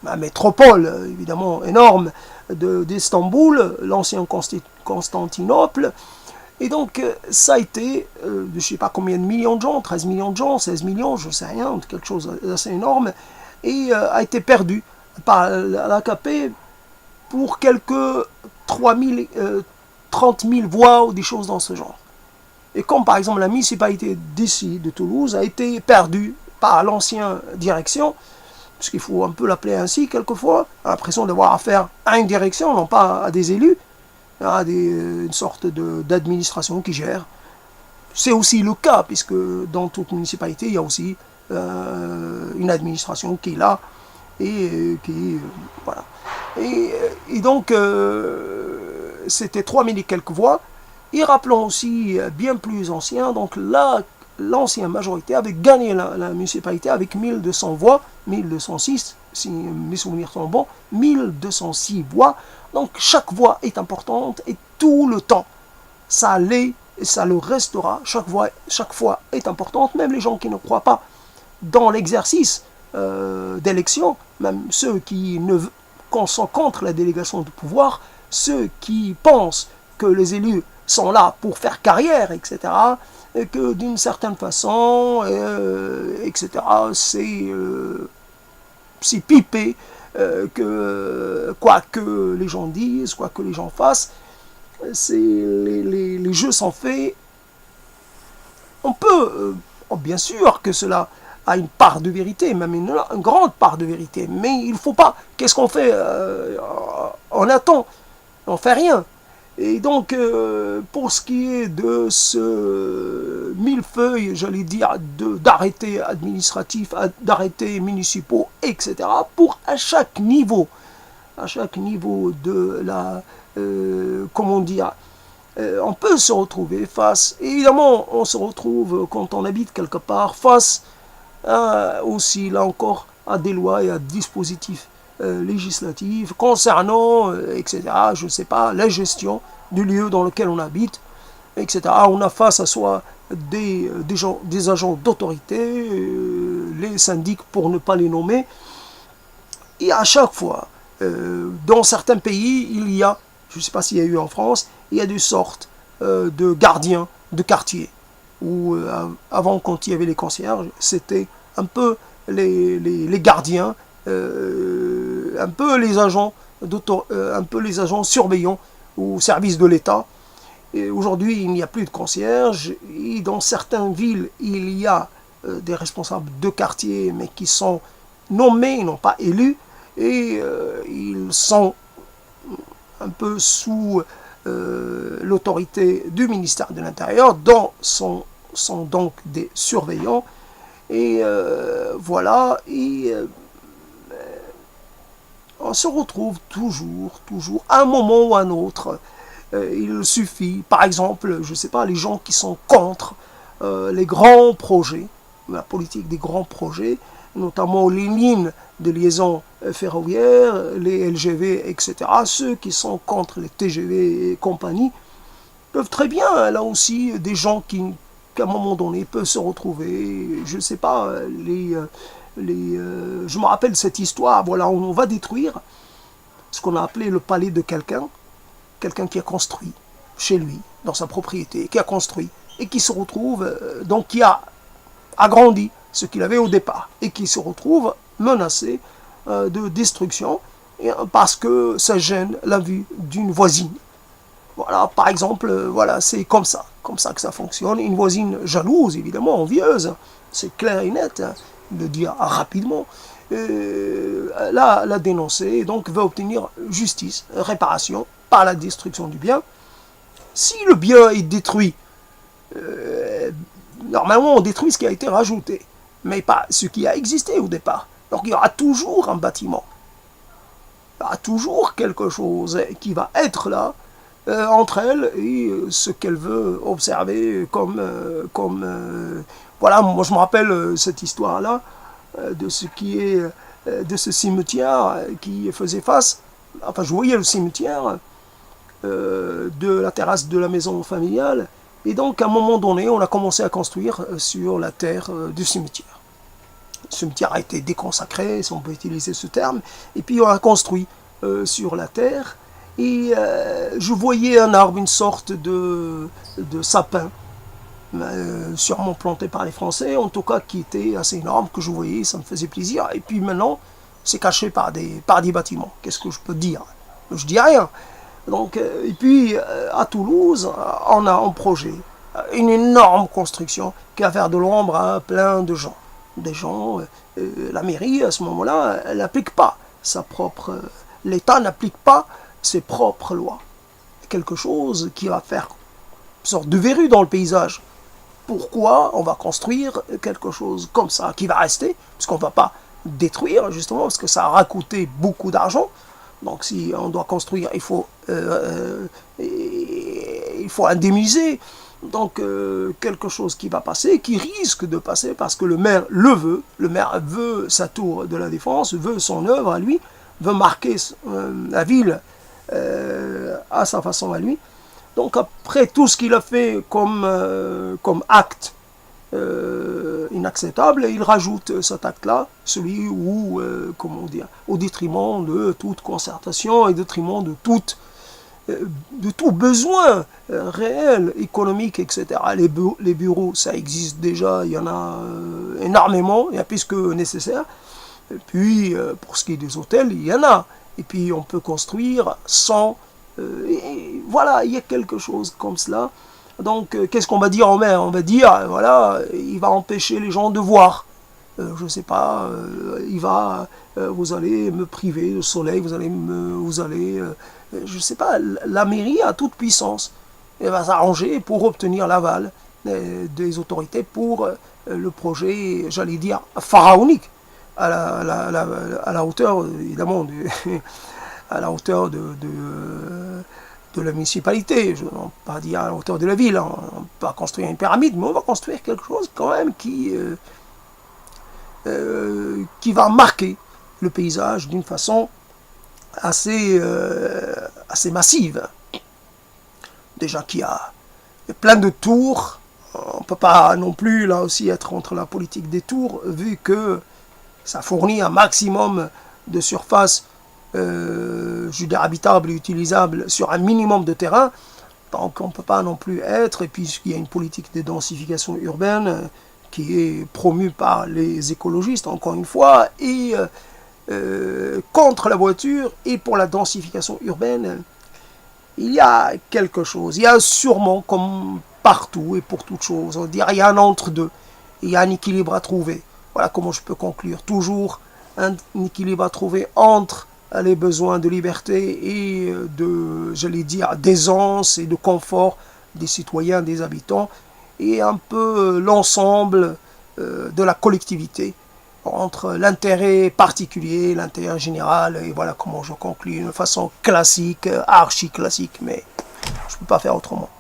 la métropole évidemment énorme d'Istanbul, l'ancien Constantinople, et donc ça a été, je ne sais pas combien de millions de gens, 13 millions de gens, 16 millions, je ne sais rien, quelque chose d'assez énorme, et a été perdu par l'AKP pour quelques 30 000 voix ou des choses dans ce genre. Et comme par exemple la municipalité d'ici, de Toulouse, a été perdue par l'ancienne direction, parce qu'il faut un peu l'appeler ainsi quelquefois, a l'impression d'avoir affaire à une direction, non pas à des élus, à une sorte d'administration qui gère. C'est aussi le cas, puisque dans toute municipalité, il y a aussi une administration qui est là, et qui... voilà. Et donc, c'était 3000 et quelques voix, et rappelons aussi bien plus ancien, donc là, l'ancienne majorité avait gagné la municipalité avec 1200 voix, 1206, si mes souvenirs sont bons, 1206 voix. Donc chaque voix est importante et tout le temps, ça l'est et ça le restera. Chaque fois est importante, même les gens qui ne croient pas dans l'exercice d'élection, même ceux qui sont contre la délégation de pouvoir, ceux qui pensent que les élus sont là pour faire carrière, etc., et que d'une certaine façon, etc., c'est pipé, que quoi que les gens disent, quoi que les gens fassent, les jeux sont faits. On peut, bien sûr que cela a une part de vérité, même une grande part de vérité, mais il ne faut pas, qu'est-ce qu'on fait, on attend, on fait rien. Et donc, pour ce qui est de ce millefeuille, j'allais dire, d'arrêtés administratifs, d'arrêtés municipaux, etc., pour à chaque niveau de la, comment dire, on peut se retrouver face, évidemment, on se retrouve quand on habite quelque part, face aussi, là encore, à des lois et à des dispositifs législatifs concernant, etc., je ne sais pas, la gestion du lieu dans lequel on habite, etc. On a face à soi des agents d'autorité, les syndics pour ne pas les nommer, et à chaque fois, dans certains pays, il y a, je ne sais pas s'il y a eu en France, il y a des sortes de gardiens de quartier, où avant, quand il y avait les concierges, c'était un peu les gardiens, un peu les agents surveillants au service de l'État, Aujourd'hui, il n'y a plus de concierge. Et dans certaines villes, il y a des responsables de quartier, mais qui sont nommés, non pas élus. Et ils sont un peu sous l'autorité du ministère de l'Intérieur, dont sont donc des surveillants. Et voilà, et on se retrouve toujours, à un moment ou à un autre. Il suffit, par exemple, je ne sais pas, les gens qui sont contre les grands projets, la politique des grands projets, notamment les lignes de liaison ferroviaire, les LGV, etc. Ceux qui sont contre les TGV et compagnie peuvent très bien, là aussi, des gens qu'à un moment donné peuvent se retrouver, je ne sais pas, je me rappelle cette histoire, voilà, on va détruire ce qu'on a appelé le palais de quelqu'un qui a construit chez lui, dans sa propriété, qui a construit, et qui se retrouve, donc qui a agrandi ce qu'il avait au départ, et qui se retrouve menacé de destruction, parce que ça gêne la vue d'une voisine. Voilà, par exemple, voilà, c'est comme ça que ça fonctionne. Une voisine jalouse, évidemment, envieuse, c'est clair et net, hein, de dire rapidement, l'a dénoncé, et donc veut obtenir justice, réparation, par la destruction du bien. Si le bien est détruit, normalement on détruit ce qui a été rajouté, mais pas ce qui a existé au départ. Donc il y aura toujours un bâtiment. Il y aura toujours quelque chose qui va être là, entre elle et ce qu'elle veut observer voilà, moi je me rappelle cette histoire-là, de ce qui est de ce cimetière qui faisait face, enfin je voyais le cimetière de la terrasse de la maison familiale, et donc à un moment donné on a commencé à construire sur la terre du cimetière. Le cimetière a été déconsacré, si on peut utiliser ce terme, et puis on a construit sur la terre, et je voyais un arbre, une sorte de sapin, sûrement planté par les Français, en tout cas qui était assez énorme, que je voyais, ça me faisait plaisir. Et puis maintenant, c'est caché par des bâtiments. Qu'est-ce que je peux dire? Je dis rien. Donc, et puis à Toulouse, on a en projet une énorme construction qui va faire de l'ombre à plein de gens. Des gens, la mairie à ce moment-là, elle n'applique pas sa propre, l'État n'applique pas ses propres lois. Quelque chose qui va faire une sorte de verrue dans le paysage. Pourquoi on va construire quelque chose comme ça, qui va rester, parce qu'on ne va pas détruire, justement, parce que ça aura coûté beaucoup d'argent. Donc si on doit construire, il faut indemniser. Donc quelque chose qui va passer, qui risque de passer, parce que le maire veut sa tour de la Défense, veut son œuvre à lui, veut marquer la ville à sa façon à lui. Donc après tout ce qu'il a fait comme acte inacceptable, il rajoute cet acte-là, celui où, comment dire, au détriment de toute concertation et au détriment de tout besoin réel, économique, etc. Les bureaux, ça existe déjà, il y en a énormément, il y a plus que nécessaire. Et puis, pour ce qui est des hôtels, il y en a. Et puis, on peut construire sans... et voilà, il y a quelque chose comme cela. Donc, qu'est-ce qu'on va dire au maire? On va dire, voilà, il va empêcher les gens de voir. Je ne sais pas, vous allez me priver de soleil, je ne sais pas, la mairie a toute puissance. Elle va s'arranger pour obtenir l'aval des autorités pour le projet, j'allais dire, pharaonique, à la hauteur, évidemment, à la hauteur de la municipalité, je ne vais pas dire à la hauteur de la ville, on ne va pas construire une pyramide, mais on va construire quelque chose quand même qui va marquer le paysage d'une façon assez massive. Déjà qu'il y a plein de tours, on ne peut pas non plus là aussi être contre la politique des tours, vu que ça fournit un maximum de surface habitable et utilisable sur un minimum de terrain. Donc on ne peut pas non plus être, et puis il y a une politique de densification urbaine qui est promue par les écologistes, encore une fois, et contre la voiture et pour la densification urbaine. il y a quelque chose. Il y a sûrement, comme partout et pour toute chose, on dirait il y a un entre-deux. Il y a un équilibre à trouver. Voilà comment je peux conclure. Toujours un équilibre à trouver entre les besoins de liberté et de, j'allais dire, d'aisance et de confort des citoyens, des habitants, et un peu l'ensemble de la collectivité entre l'intérêt particulier, l'intérêt général, et voilà comment je conclue, d'une façon classique, archi classique, mais je ne peux pas faire autrement.